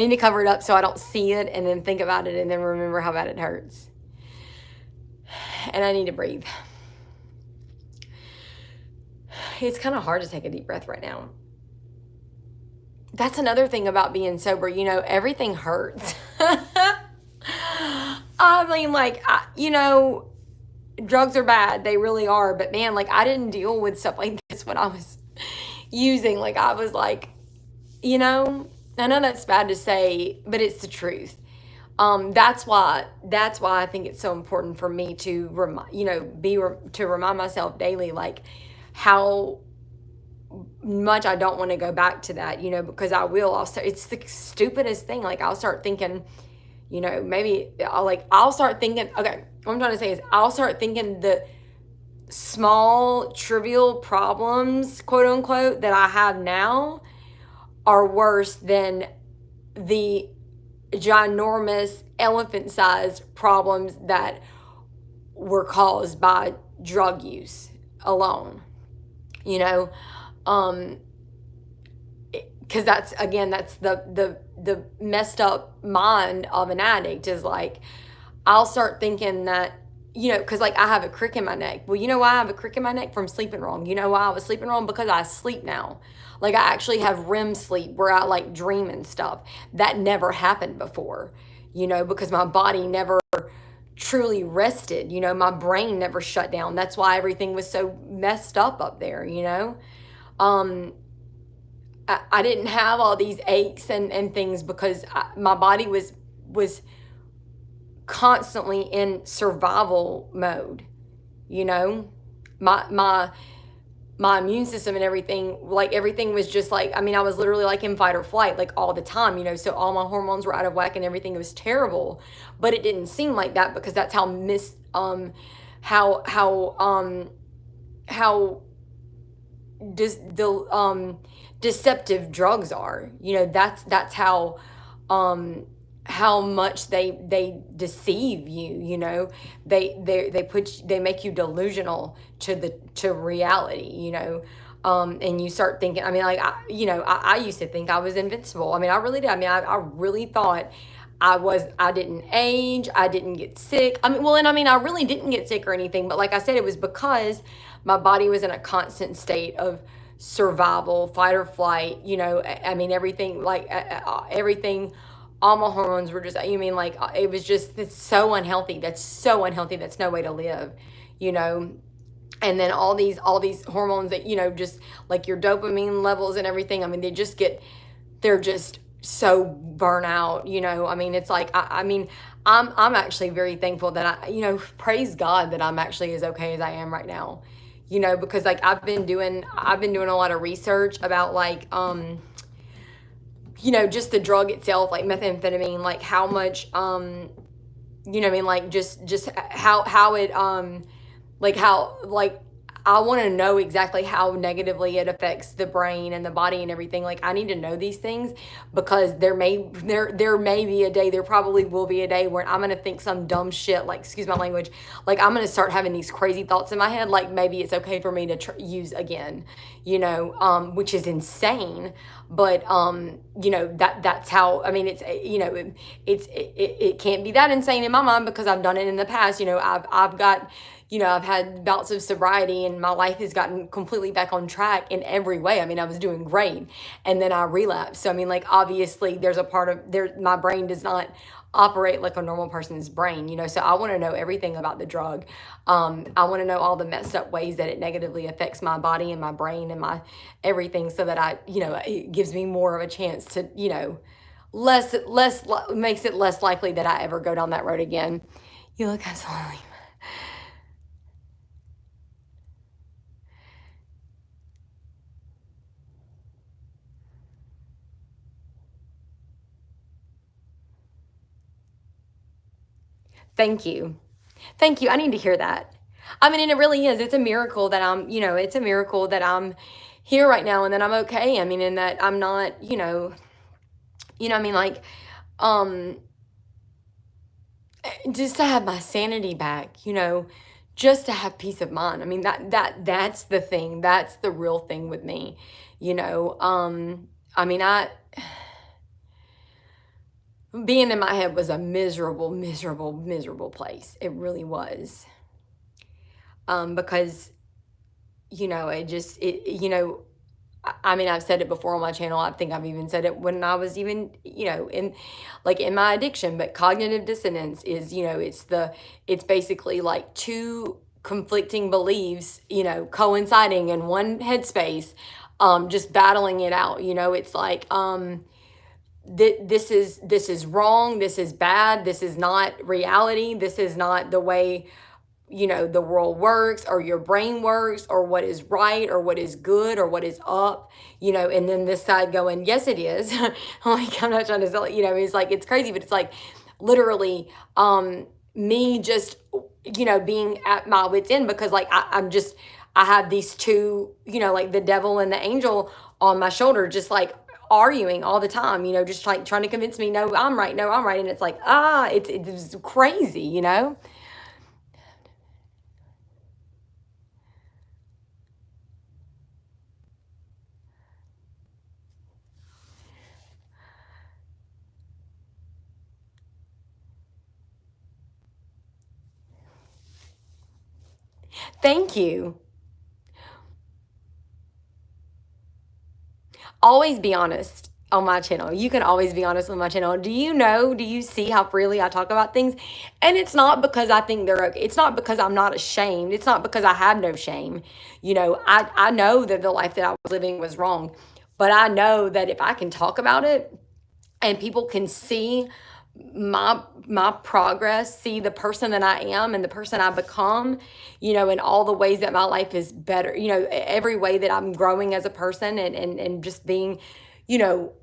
to cover it up so I don't see it and then think about it and then remember how bad it hurts. And I need to breathe. It's kind of hard to take a deep breath right now. That's another thing about being sober. You know, everything hurts. I mean, like, you know, drugs are bad. They really are. But man, like, I didn't deal with stuff like this when I was using. Like, I was like, you know, I know that's bad to say, but it's the truth. That's why I think it's so important for me to remind myself daily, like, how much I don't want to go back to that, you know, because it's the stupidest thing. Like, I'll start thinking, you know, maybe I'll start thinking, okay, what I'm trying to say is I'll start thinking the small, trivial problems, quote unquote, that I have now are worse than the ginormous elephant-sized problems that were caused by drug use alone, you know, because that's the messed up mind of an addict is like, I'll start thinking that, you know, because like I have a crick in my neck. Well, you know why I have a crick in my neck? From sleeping wrong. You know why I was sleeping wrong? Because I sleep now. Like, I actually have REM sleep where I like dream and stuff. That never happened before, you know, because my body never truly rested. You know, my brain never shut down. That's why everything was so messed up there, you know. I didn't have all these aches and things because my body was constantly in survival mode, you know. My immune system and everything, like, everything was just like, I mean, I was literally like in fight or flight, like, all the time, you know. So all my hormones were out of whack and everything. It was terrible, but it didn't seem like that because that's how deceptive drugs are, you know. That's how much they deceive you, you know. They make you delusional to reality, you know. And you start thinking, I mean, like, I used to think I was invincible. I mean, I really did. I mean, I really thought I didn't age, I didn't get sick. I mean, well, and I mean, I really didn't get sick or anything, but like I said, it was because my body was in a constant state of survival, fight or flight, you know. I mean, everything, like, everything, all my hormones were just, you mean, like, it was just, it's so unhealthy. That's so unhealthy. That's no way to live, you know. And then all these hormones that, you know, just like your dopamine levels and everything, I mean, they're just so burnt out, you know. I mean, it's like, I mean, I'm actually very thankful that you know, praise God that I'm actually as okay as I am right now, you know, because like I've been doing a lot of research about, like, you know, just the drug itself, like methamphetamine, like how much, you know what I mean, like just how it, like how, like, I want to know exactly how negatively it affects the brain and the body and everything. Like, I need to know these things because there may be a day, there probably will be a day where I'm going to think some dumb shit, like, excuse my language, like, I'm going to start having these crazy thoughts in my head, like, maybe it's okay for me to use again, you know, which is insane. But, you know, that's how, I mean, it's, you know, it can't be that insane in my mind because I've done it in the past. You know, I've got, you know, I've had bouts of sobriety and my life has gotten completely back on track in every way. I mean, I was doing great and then I relapsed. So, I mean, like, obviously there's a part of my brain does not operate like a normal person's brain, you know. So I want to know everything about the drug. I want to know all the messed up ways that it negatively affects my body and my brain and my everything, so that you know, it gives me more of a chance to, you know, makes it less likely that I ever go down that road again. You look absolutely. Thank you. Thank you. I need to hear that. I mean, and it really is. It's a miracle that it's a miracle that I'm here right now and that I'm okay. I mean, and that I'm not, I mean, like, um, just to have my sanity back, just to have peace of mind. I mean, that's the thing. That's the real thing with me, you know. I mean, being in my head was a miserable, miserable, miserable place. It really was. Because I mean, I've said it before on my channel. I think I've even said it when I was even, in my addiction. But cognitive dissonance is, it's basically like two conflicting beliefs, coinciding in one headspace, just battling it out. It's like, this is wrong. This is bad. This is not reality. This is not the way the world works or your brain works or what is right or what is good or what is up, and then this side going, yes, it is. Like, I'm not trying to sell it, it's like, it's crazy, but it's like literally, me just, being at my wit's end because like, I have these two, like the devil and the angel on my shoulder, just like arguing all the time, just like trying to convince me, no, I'm right. No, I'm right. And it's like, it's crazy. Thank you. Always be honest on my channel. You can always be honest on my channel. Do you see how freely I talk about things? And it's not because I think they're okay. It's not because I'm not ashamed. It's not because I have no shame. I know that the life that I was living was wrong, but I know that if I can talk about it and people can see my progress, see the person that I am and the person I become, in all the ways that my life is better, every way that I'm growing as a person and just being, you know,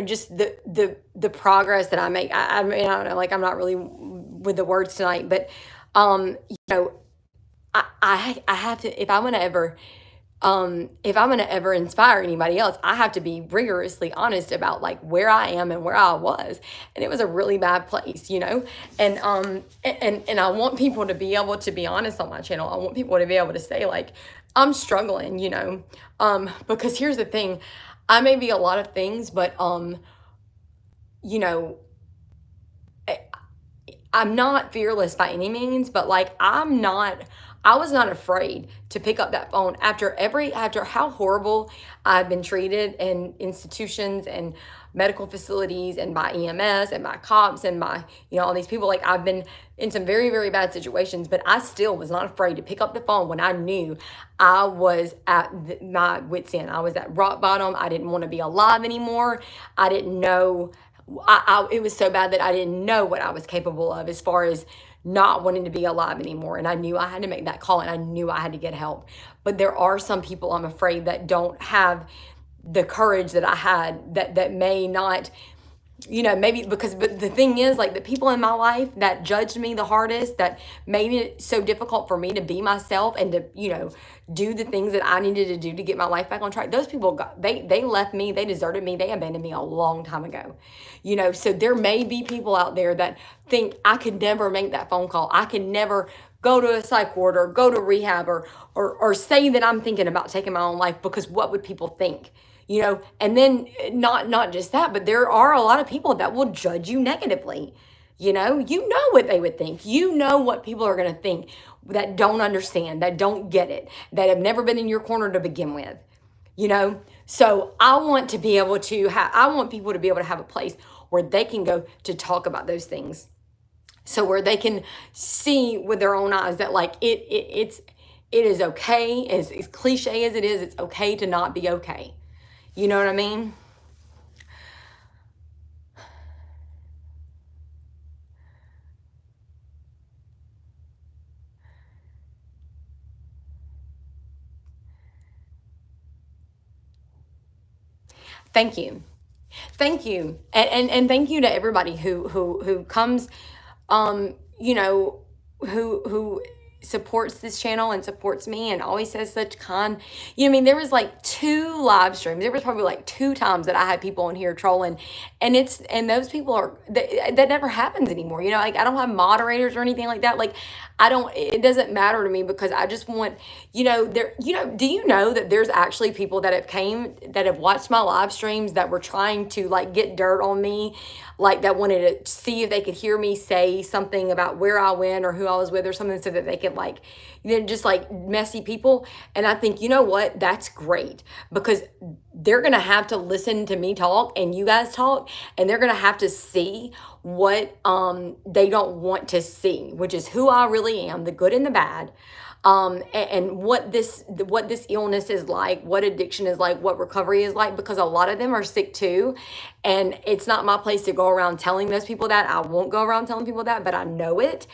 just the progress that I make. I mean, I don't know, like, I'm not really with the words tonight, but you know, I have to, if I'm gonna ever inspire anybody else, I have to be rigorously honest about like where I am and where I was, and it was a really bad place. And I want people to be able to be honest on my channel. I want people to be able to say like, I'm struggling, because here's the thing, I may be a lot of things, but you know, I'm not fearless by any means, but like I was not afraid to pick up that phone after how horrible I've been treated in institutions and medical facilities and by EMS and by cops and by, all these people. Like, I've been in some very, very bad situations, but I still was not afraid to pick up the phone when I knew I was at my wit's end. I was at rock bottom. I didn't want to be alive anymore. I didn't know it was so bad that I didn't know what I was capable of as far as not wanting to be alive anymore. And I knew I had to make that call and I knew I had to get help. But there are some people, I'm afraid, that don't have the courage that I had, that may not, maybe but the thing is, like, the people in my life that judged me the hardest, that made it so difficult for me to be myself and to, do the things that I needed to do to get my life back on track. Those people they left me, they deserted me, they abandoned me a long time ago. So there may be people out there that think I could never make that phone call. I can never go to a psych ward or go to rehab or say that I'm thinking about taking my own life because what would people think? And then not just that, but there are a lot of people that will judge you negatively. You know what they would think. What people are going to think that don't understand, that don't get it, that have never been in your corner to begin with. So I want to be able to I want people to be able to have a place where they can go to talk about those things. So where they can see with their own eyes that like it is okay, as cliche as it is, it's okay to not be okay. You know what I mean? Thank you. Thank you. And thank you to everybody who comes, you know, who supports this channel and supports me and always says such kind, you know, I mean, there was like 2 live streams. There was probably like 2 times that I had people in here trolling, and those people that never happens anymore. You know, like I don't have moderators or anything like that. Like it doesn't matter to me because I just want, do you know that there's actually people that have watched my live streams that were trying to like get dirt on me, like that wanted to see if they could hear me say something about where I went or who I was with or something so that they could like, just like messy people. And I think, you know what, that's great because they're going to have to listen to me talk and you guys talk, and they're going to have to see what they don't want to see, which is who I really am, the good and the bad. And what this illness is like, what addiction is like, what recovery is like, because a lot of them are sick too. And it's not my place to go around telling those people that. I won't go around telling people that, but I know it.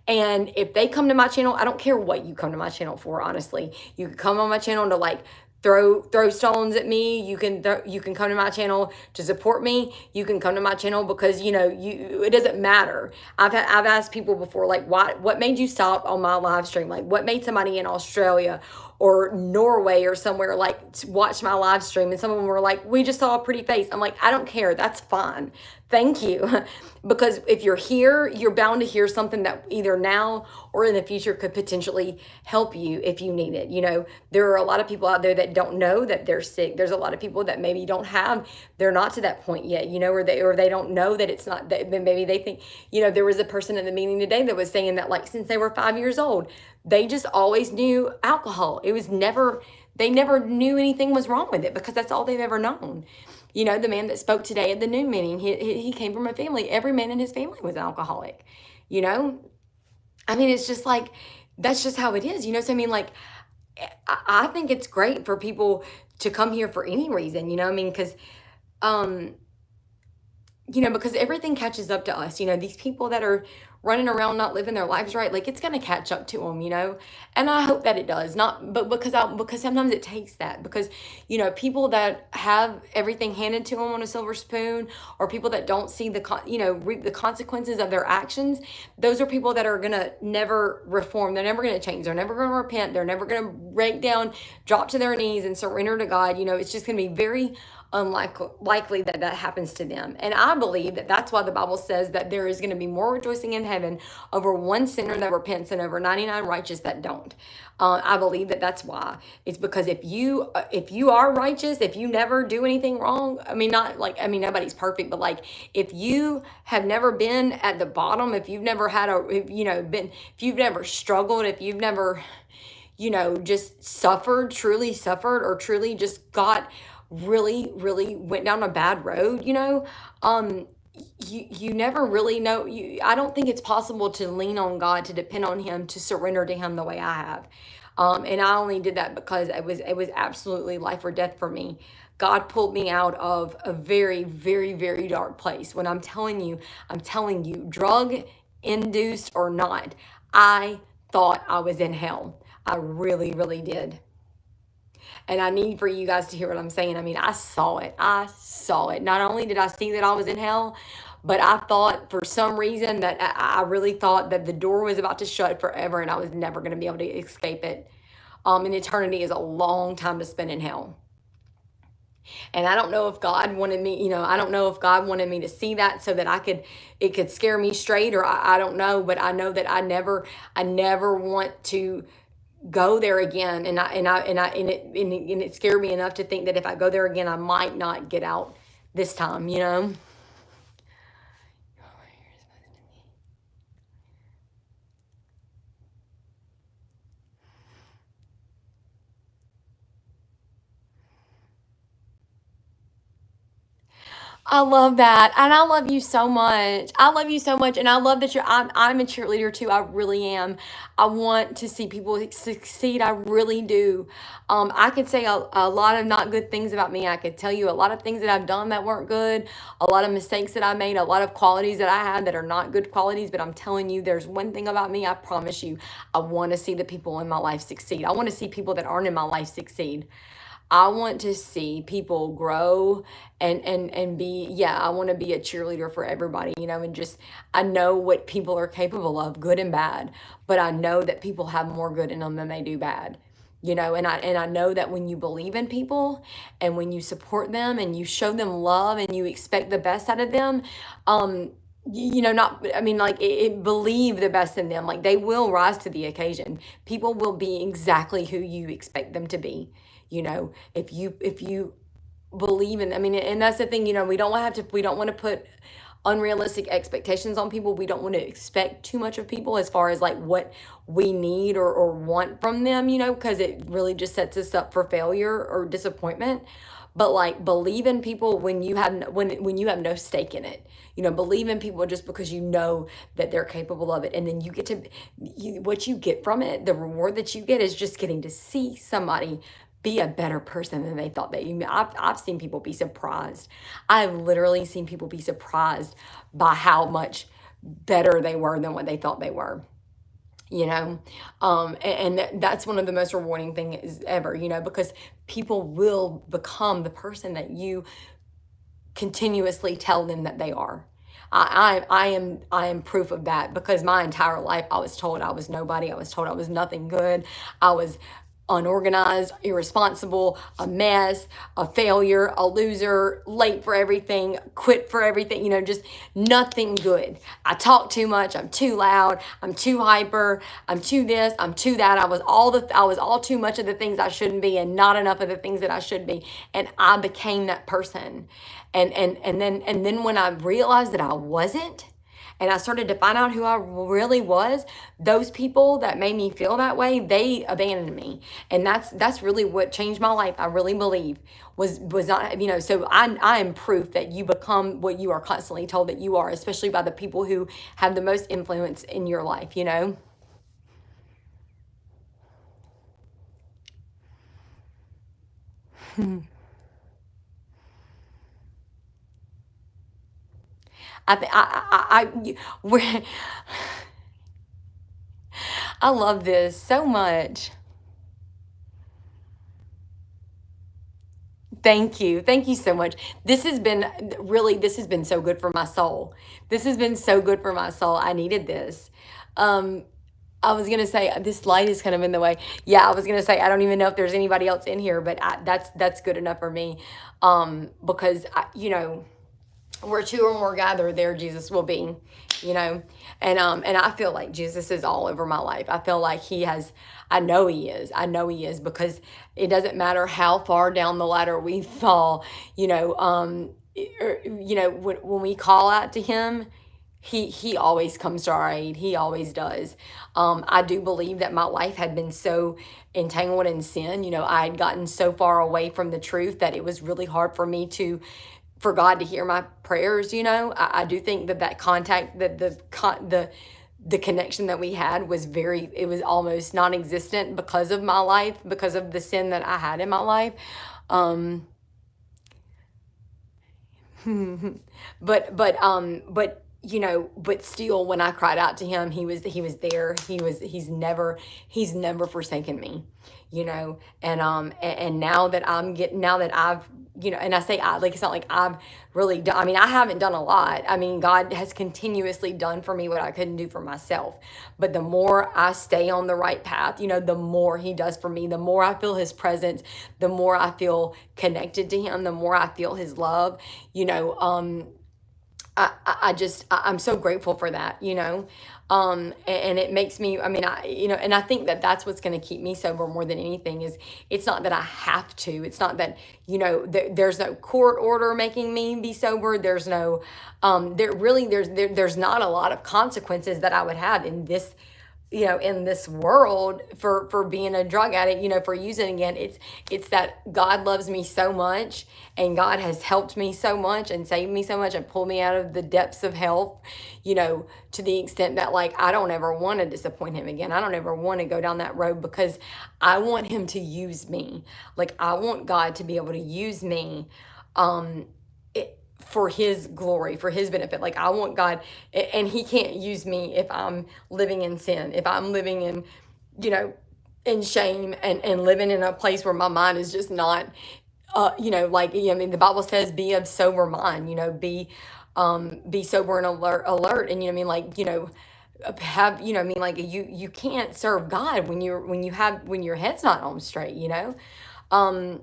And if they come to my channel, I don't care what you come to my channel for, honestly. You can come on my channel to like throw stones at me. You can come to my channel to support me. You can come to my channel because it doesn't matter. I've asked people before, like, what made you stop on my live stream? Like, what made somebody in Australia or Norway or somewhere like to watch my live stream? And some of them were like, we just saw a pretty face. I'm like, I don't care. That's fine. Thank you. Because if you're here, you're bound to hear something that either now or in the future could potentially help you if you need it. There are a lot of people out there that don't know that they're sick. There's a lot of people that maybe they're not to that point yet, or they don't know that it's not that. Maybe they think, there was a person in the meeting today that was saying that like since they were 5 years old, they just always knew alcohol. They never knew anything was wrong with it because that's all they've ever known. The man that spoke today at the noon meeting, he came from a family. Every man in his family was alcoholic. I mean, it's just like, that's just how it is. So, I mean, like, I think it's great for people to come here for any reason, I mean, because, because everything catches up to us. These people that are running around not living their lives right, like it's going to catch up to them, and I hope that it does. But because sometimes it takes that, because people that have everything handed to them on a silver spoon, or people that don't see reap the consequences of their actions, those are people that are going to never reform. They're never going to change. They're never going to repent. They're never going to break down, drop to their knees and surrender to God. It's just going to be very unlikely that happens to them. And I believe that that's why the Bible says that there is going to be more rejoicing in heaven over one sinner that repents than over 99 righteous that don't. I believe that that's why. It's because if you are righteous, if you never do anything wrong, nobody's perfect, but like if you have never been at the bottom, if you've never had if you've never struggled, if you've never just truly suffered, or truly just got really, really went down a bad road, you never really know. I don't think it's possible to lean on God, to depend on him, to surrender to him the way I have. And I only did that because it was absolutely life or death for me. God pulled me out of a very, very, very dark place. When I'm telling you, drug induced or not, I thought I was in hell. I really, really did. And I need for you guys to hear what I'm saying. I mean, I saw it. Not only did I see that I was in hell, but I thought for some reason that I really thought that the door was about to shut forever and I was never going to be able to escape it. And eternity is a long time to spend in hell. And I don't know if God wanted me, I don't know if God wanted me to see that so that it could scare me straight, or I don't know, but I know that I never want to go there again, and it scared me enough to think that if I go there again, I might not get out this time, I love that. And I love you so much. I love you so much. And I love that I'm a cheerleader too. I really am. I want to see people succeed. I really do. I could say a lot of not good things about me. I could tell you a lot of things that I've done that weren't good, a lot of mistakes that I made, a lot of qualities that I had that are not good qualities. But I'm telling you, there's one thing about me, I promise you, I want to see the people in my life succeed. I want to see people that aren't in my life succeed. I want to see people grow and be, yeah, I want to be a cheerleader for everybody, and just, I know what people are capable of, good and bad, but I know that people have more good in them than they do bad. And I know that when you believe in people and when you support them and you show them love and you expect the best out of them, um, not, I mean, like, believe the best in them. Like, they will rise to the occasion. People will be exactly who you expect them to be. If you believe in, I mean, and that's the thing, we don't want to put unrealistic expectations on people. We don't want to expect too much of people as far as like what we need or want from them, because it really just sets us up for failure or disappointment. But like, believe in people when you have when you have no stake in it. Believe in people just because you know that they're capable of it, and then you get to, what you get from it, the reward that you get is just getting to see somebody be a better person than they thought that you. I've seen people be surprised. I've literally seen people be surprised by how much better they were than what they thought they were. And that's one of the most rewarding things ever. Because people will become the person that you continuously tell them that they are. I am proof of that, because my entire life I was told I was nobody. I was told I was nothing good. I was unorganized, irresponsible, a mess, a failure, a loser, late for everything, quit for everything, just nothing good. I talk too much, I'm too loud, I'm too hyper, I'm too this, I'm too that. I was all too much of the things I shouldn't be and not enough of the things that I should be. And I became that person. And then when I realized that I wasn't, and I started to find out who I really was, those people that made me feel that way, they abandoned me. And that's really what changed my life. I really believe was not, so I am proof that you become what you are constantly told that you are, especially by the people who have the most influence in your life. We're, I love this so much. Thank you. Thank you so much. This has been so good for my soul. This has been so good for my soul. I needed this. Um, I was gonna say, this light is kind of in the way. Yeah, I was gonna say, I don't even know if there's anybody else in here, but that's good enough for me. Because where two or more gather, there Jesus will be, you know. And I feel like Jesus is all over my life. I feel like he has, I know he is. I know he is, because it doesn't matter how far down the ladder we fall, when we call out to him, he always comes to our aid. He always does. I do believe that my life had been so entangled in sin. I had gotten so far away from the truth that it was really hard for me for God to hear my prayers. I do think that contact, that the connection that we had was it was almost non-existent because of my life, because of the sin that I had in my life. Um, but still, when I cried out to him, he was there. He's never forsaken me, and now that I've, and I say I, like, it's not like I've really done, I mean, I haven't done a lot. I mean, God has continuously done for me what I couldn't do for myself. But the more I stay on the right path, the more he does for me, the more I feel his presence, the more I feel connected to him, the more I feel his love. I'm so grateful for that, and it makes me, I mean, and I think that that's what's going to keep me sober more than anything. Is it's not that I have to, it's not that, there's no court order making me be sober. There's no, there's not a lot of consequences that I would have in this, in this world for being a drug addict, for using again. It's that God loves me so much, and God has helped me so much and saved me so much and pulled me out of the depths of hell, to the extent that, like, I don't ever want to disappoint him again. I don't ever want to go down that road, because I want him to use me. Like, I want God to be able to use me, for his glory, for his benefit. Like, I want God, and he can't use me if I'm living in sin, if I'm living in, you know, in shame and living in a place where my mind is just not, I mean, the Bible says, be of sober mind, be sober and alert. And, have, I mean, like you can't serve God when your head's not on straight, um,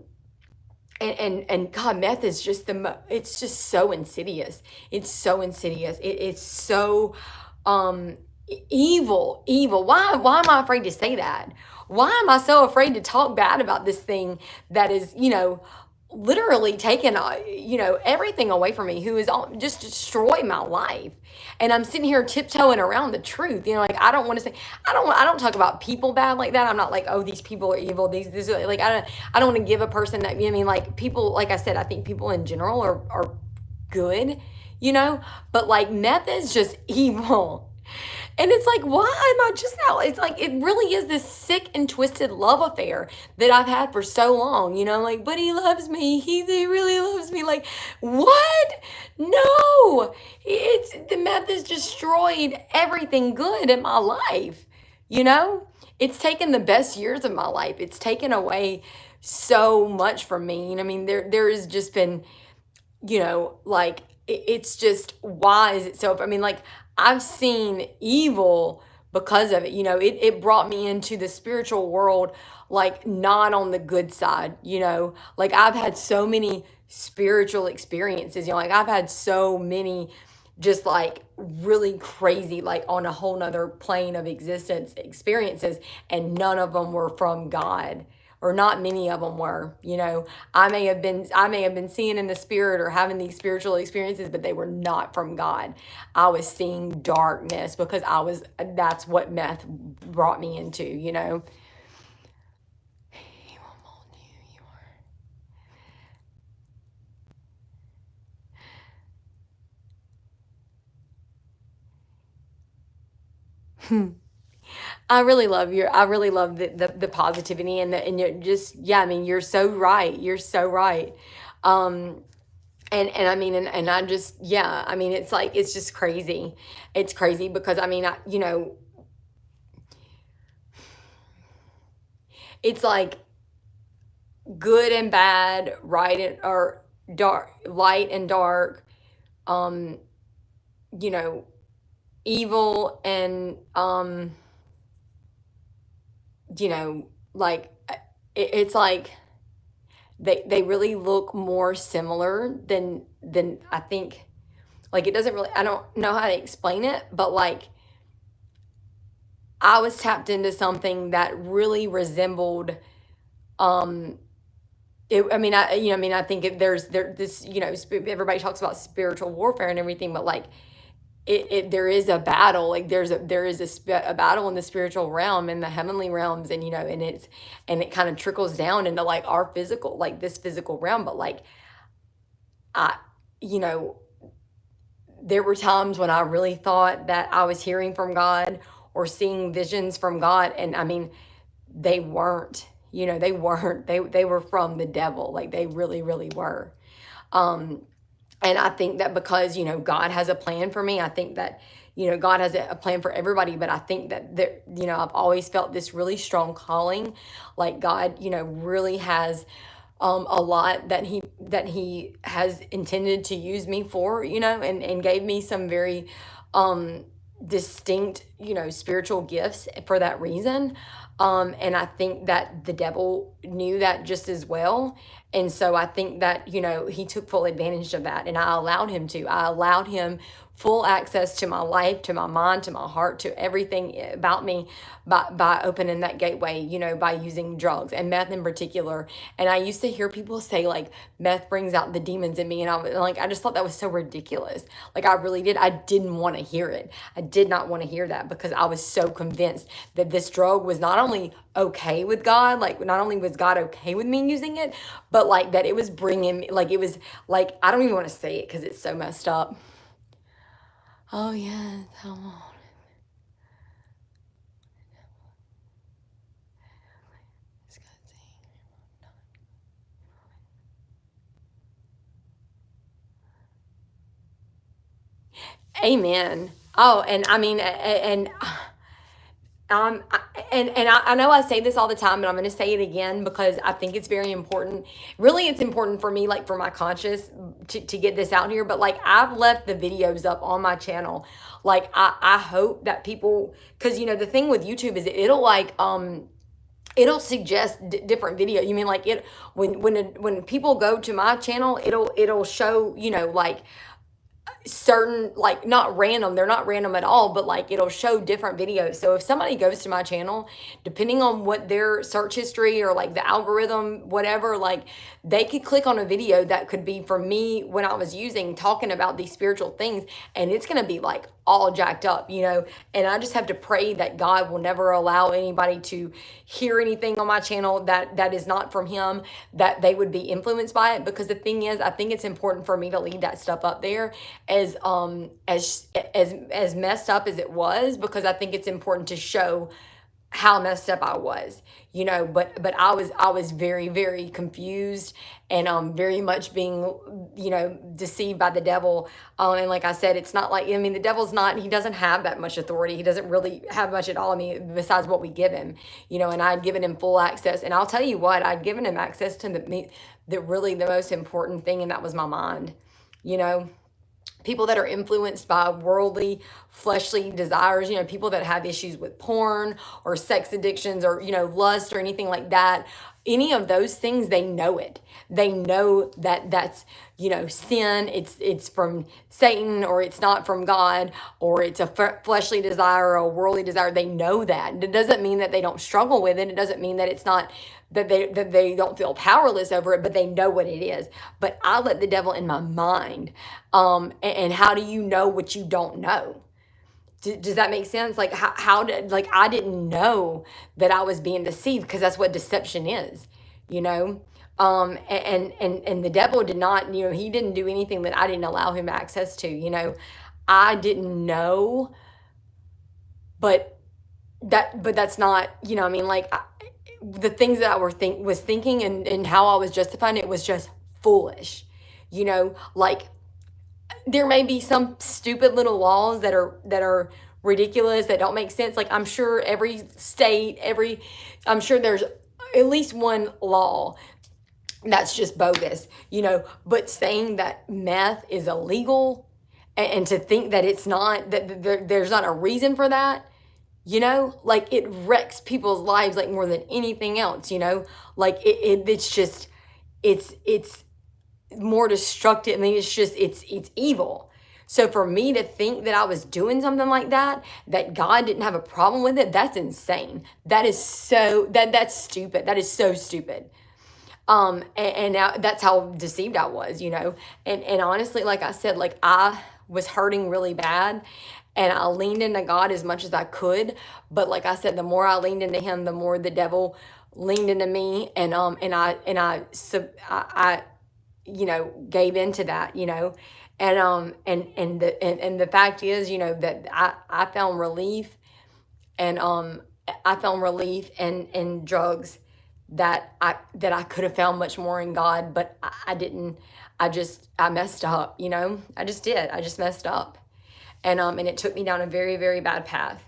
and God, meth is just it's just so insidious. It's so insidious. It's so um evil. Why am I afraid to say that? Why am I so afraid to talk bad about this thing that is, literally taken, everything away from me, who is just destroyed my life? And I'm sitting here tiptoeing around the truth. Like, I don't want to say, I don't talk about people bad like that. I'm not like, oh, these people are evil. These are like, I don't want to give a person that, I mean, like, people, like I said, I think people in general are good, but like meth is just evil. And it's like, why am I just now? It's like, it really is this sick and twisted love affair that I've had for so long, like, but he loves me. He really loves me. Like, what? No, the meth has destroyed everything good in my life. It's taken the best years of my life. It's taken away so much from me. And I mean, there has just been, like, it's just, why is it so? I mean, like, I've seen evil because of it. It brought me into the spiritual world, like, not on the good side. Like, I've had so many spiritual experiences, like, I've had so many just like really crazy, like on a whole nother plane of existence experiences, and none of them were from God, or not many of them were. I may have been seeing in the spirit or having these spiritual experiences, but they were not from God. I was seeing darkness because that's what meth brought me into. He will mold you. I really love the positivity, and you're just, yeah, I mean, you're so right. You're so right. Um, and I mean, and I just, yeah, I mean, it's like, it's just crazy. It's crazy because I mean, it's like good and bad, right, or dark, light and dark, um, you know, evil and, like, it's like they really look more similar than I think. Like, it doesn't really, I don't know how to explain it, but like, I was tapped into something that really resembled, um I mean, I think there's this, everybody talks about spiritual warfare and everything, but like, there is a battle. Like, there is a battle in the spiritual realm, in the heavenly realms, and and it kind of trickles down into like our physical, like this physical realm. But like, I you know there were times when I really thought that I was hearing from God or seeing visions from God, and I mean, they weren't. They weren't. They were from the devil. Like, they really were. Um, and I think that because, God has a plan for me, I think that, God has a plan for everybody, but I think that there, I've always felt this really strong calling. Like, God, really has, a lot that he has intended to use me for, and gave me some very, distinct, spiritual gifts for that reason. And I think that the devil knew that just as well. And so I think that, he took full advantage of that, and I allowed him to. I allowed him full access to my life, to my mind, to my heart, to everything about me, by opening that gateway, by using drugs and meth in particular. And I used to hear people say, like, meth brings out the demons in me. And I just thought that was so ridiculous. Like, I really did. I didn't want to hear it. I did not want to hear that, because I was so convinced that this drug was not only okay with God, like, not only was God okay with me using it, but like that it was bringing me, like, it was like, I don't even want to say it because it's so messed up. Oh, yes, come on. Amen. Oh, and I mean, and I know I say this all the time, but I'm going to say it again because I think it's very important. Really, it's important for me, like for my conscience, to get this out here. But like I've left the videos up on my channel. Like I hope that people, because you know the thing with YouTube is it'll like it'll suggest different video. You mean like it when people go to my channel, it'll show, you know, like certain, like not random, they're not random at all, but like it'll show different videos. So if somebody goes to my channel, depending on what their search history or like the algorithm, whatever, like they could click on a video that could be for me when I was using talking about these spiritual things, and it's gonna be like all jacked up, you know. And I just have to pray that God will never allow anybody to hear anything on my channel that is not from him, that they would be influenced by it. Because the thing is, I think it's important for me to leave that stuff up there as messed up as it was, because I think it's important to show how messed up I was, you know. But I was very, very confused, and very much being, you know, deceived by the devil. And like I said, it's not like, I mean, the devil's not, he doesn't have that much authority. He doesn't really have much at all. I mean, besides what we give him, you know. And I'd given him full access, and I'll tell you what, I'd given him access to the really the most important thing, and that was my mind, you know. People that are influenced by worldly, fleshly desires, you know, people that have issues with porn or sex addictions or, you know, lust or anything like that, any of those things, they know it. They know that that's, you know, sin. It's from Satan, or it's not from God, or it's a fleshly desire or a worldly desire. They know that. It doesn't mean that they don't struggle with it. It doesn't mean that it's not, that they don't feel powerless over it, but they know what it is. But I let the devil in my mind. And how do you know what you don't know? Does that make sense? Like how did, like I didn't know that I was being deceived, because that's what deception is, you know. And the devil did not, you know, he didn't do anything that I didn't allow him access to, you know. I didn't know, but that's not, you know, I mean, like the things that I was thinking, and how I was justifying it was just foolish, you know. Like there may be some stupid little laws that are ridiculous, that don't make sense. Like I'm sure every state, I'm sure there's at least one law that's just bogus, you know. But saying that meth is illegal, and to think that it's not, that there's not a reason for that, you know, like it wrecks people's lives like more than anything else, you know. Like it's just, it's more destructive. I mean, it's just, it's evil. So for me to think that I was doing something like that, that God didn't have a problem with it, that's insane. That is so, that's stupid. That is so stupid. And now that's how deceived I was, you know. And honestly, like I said, like I was hurting really bad, and I leaned into God as much as I could. But like I said, the more I leaned into him, the more the devil leaned into me. I you know, gave into that, you know. And the fact is, you know, that I found relief, and I found relief in drugs that I could have found much more in God, but I didn't. I messed up, you know. I just did. I just messed up. And it took me down a very, very bad path.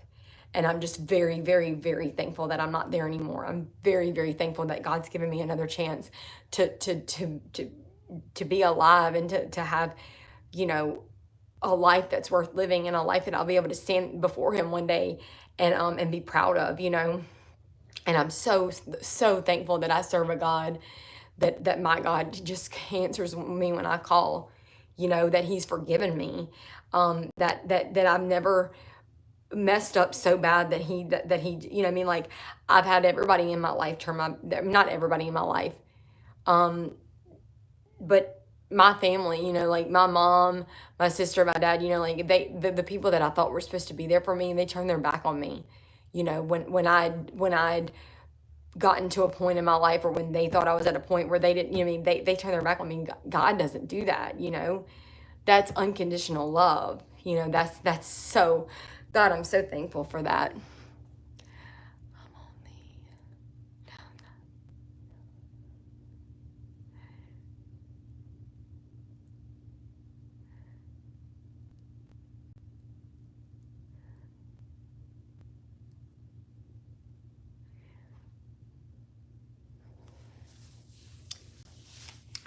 And I'm just very, very, very thankful that I'm not there anymore. I'm very, very thankful that God's given me another chance to be alive, and to have, you know, a life that's worth living, and a life that I'll be able to stand before him one day and be proud of, you know. And I'm so, so thankful that I serve a God that my God just answers me when I call, you know, that he's forgiven me, that I've never messed up so bad that he, you know what I mean? Like I've had everybody in my life not everybody in my life, but my family, you know, like my mom, my sister, my dad, you know, like the people that I thought were supposed to be there for me, they turned their back on me, you know, when I'd gotten to a point in my life, or when they thought I was at a point where they didn't, you know, I mean, they turned their back on me. God doesn't do that, you know. That's unconditional love, you know. That's so, God, I'm so thankful for that.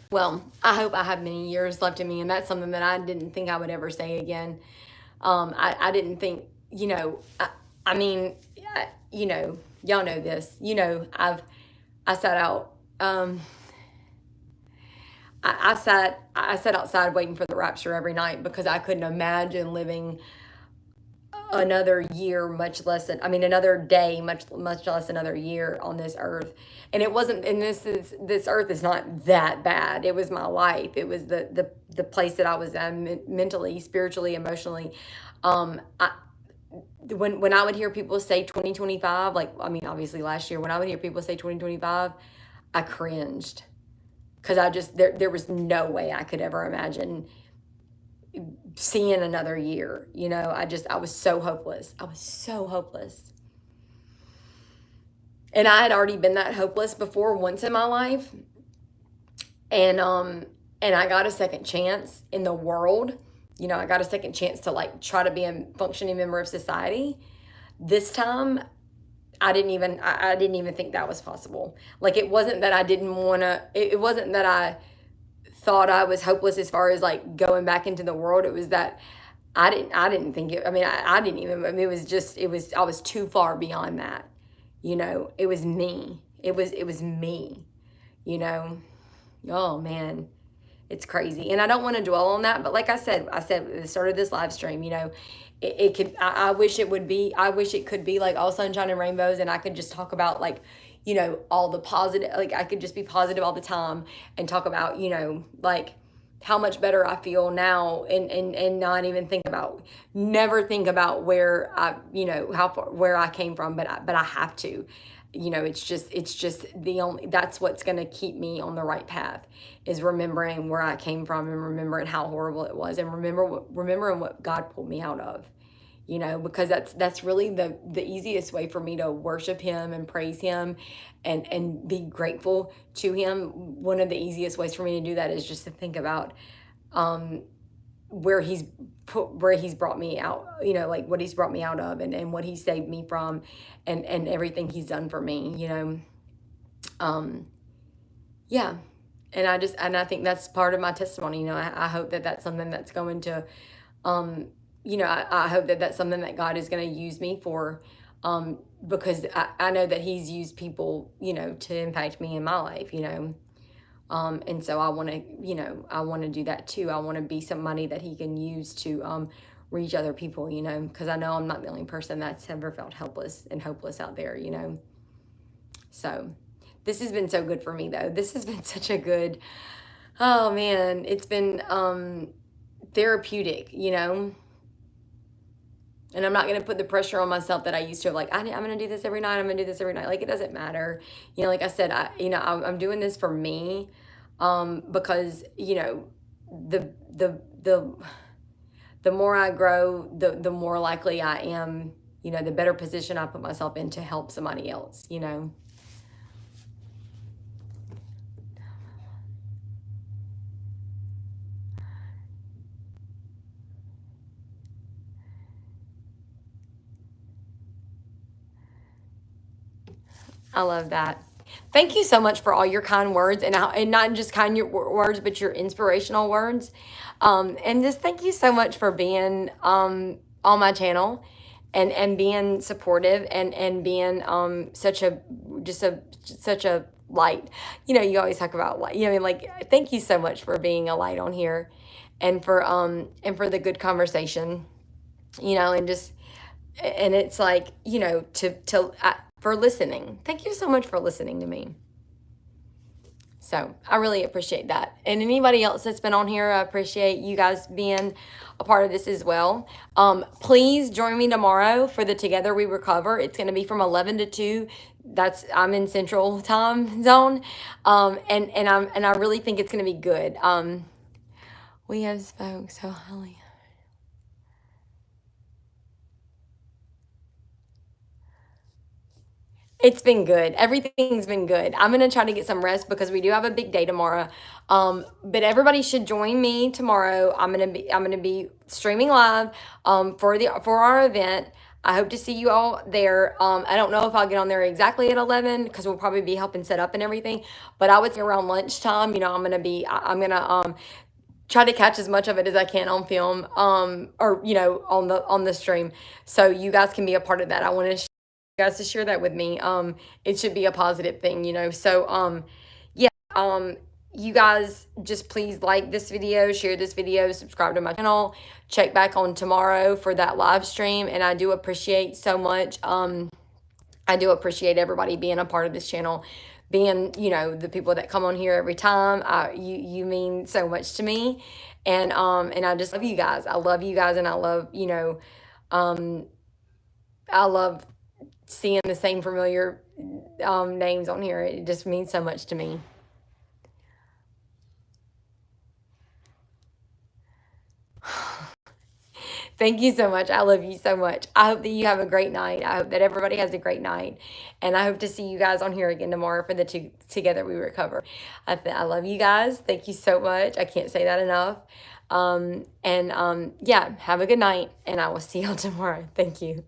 Well, I hope I have many years left in me, and that's something that I didn't think I would ever say again. I didn't think, I mean, y'all know this. I sat out. I sat outside waiting for the rapture every night because I couldn't imagine living another year, much less than, I mean, another day, much less another year on this earth. And it wasn't, and this earth is not that bad. It was my life. It was the place that I was at mentally, spiritually, emotionally. I, when I would hear people say 2025, like, I mean, obviously last year, when I would hear people say 2025, I cringed because there was no way I could ever imagine seeing another year. I was so hopeless. I was so hopeless. And I had already been that hopeless before once in my life. And I got a second chance in the world. I got a second chance to like try to be a functioning member of society. This time I didn't even think that was possible. Like, it wasn't that I didn't want to, it wasn't that I thought I was hopeless as far as like going back into the world. It was that I didn't think it, I mean, I didn't even, I mean, I was too far beyond that. It was me. It was me, you know? Oh man, it's crazy. And I don't want to dwell on that, but like I said at the start of this live stream, it could, I wish I wish it could be like all sunshine and rainbows, and I could just talk about like, all the positive, like I could just be positive all the time and talk about, like how much better I feel now, and not even never think about where I, how far, where I came from, but I have to. It's just that's what's going to keep me on the right path, is remembering where I came from and remembering how horrible it was, and remembering what God pulled me out of, because that's really the easiest way for me to worship him and praise him and be grateful to him. One of the easiest ways for me to do that is just to think about where he's brought me out, like what he's brought me out of, and what he saved me from, and everything he's done for me, yeah. And I think that's part of my testimony. I hope that that's something that's going to, I hope that that's something that God is going to use me for, because I know that he's used people, to impact me in my life, and so I want to do that too. I want to be somebody that he can use to reach other people, because I know I'm not the only person that's ever felt helpless and hopeless out there, So this has been so good for me, though. This has been such a good, oh man, it's been therapeutic, And I'm not going to put the pressure on myself that I used to, like, I'm going to do this every night. I'm going to do this every night. Like, it doesn't matter. Like I said, I'm doing this for me, because, the more I grow, the more likely I am, the better position I put myself in to help somebody else, I love that. Thank you so much for all your kind words, and not just kind words, but your inspirational words. And just thank you so much for being on my channel, and being supportive, and being such a light. You always talk about light. Like, thank you so much for being a light on here, and for the good conversation. And it's like, for listening. Thank you so much for listening to me. So I really appreciate that. And anybody else that's been on here, I appreciate you guys being a part of this as well. Please join me tomorrow for the Together We Recover. It's going to be from 11 to 2. I'm in Central Time Zone. And I really think it's going to be good. We have spoke so highly. It's been good. Everything's been good. I'm going to try to get some rest because we do have a big day tomorrow. But everybody should join me tomorrow. I'm going to be streaming live for our event. I hope to see you all there. I don't know if I'll get on there exactly at 11 because we'll probably be helping set up and everything. But I would say around lunchtime, I'm going to be, I'm going to try to catch as much of it as I can on film, or on the stream, so you guys can be a part of that. I want to you guys to share that with me. It should be a positive thing. So yeah, you guys just please like this video, share this video, subscribe to my channel, check back on tomorrow for that live stream, and I do appreciate so much. I do appreciate everybody being a part of this channel, being, the people that come on here every time. You mean so much to me. And I just love you guys. I love you guys, and I love, I love seeing the same familiar names on here. It just means so much to me. Thank you so much. I love you so much. I hope that you have a great night. I hope that everybody has a great night. And I hope to see you guys on here again tomorrow for the Together We Recover. I love you guys. Thank you so much. I can't say that enough. Yeah, have a good night, and I will see y'all tomorrow. Thank you.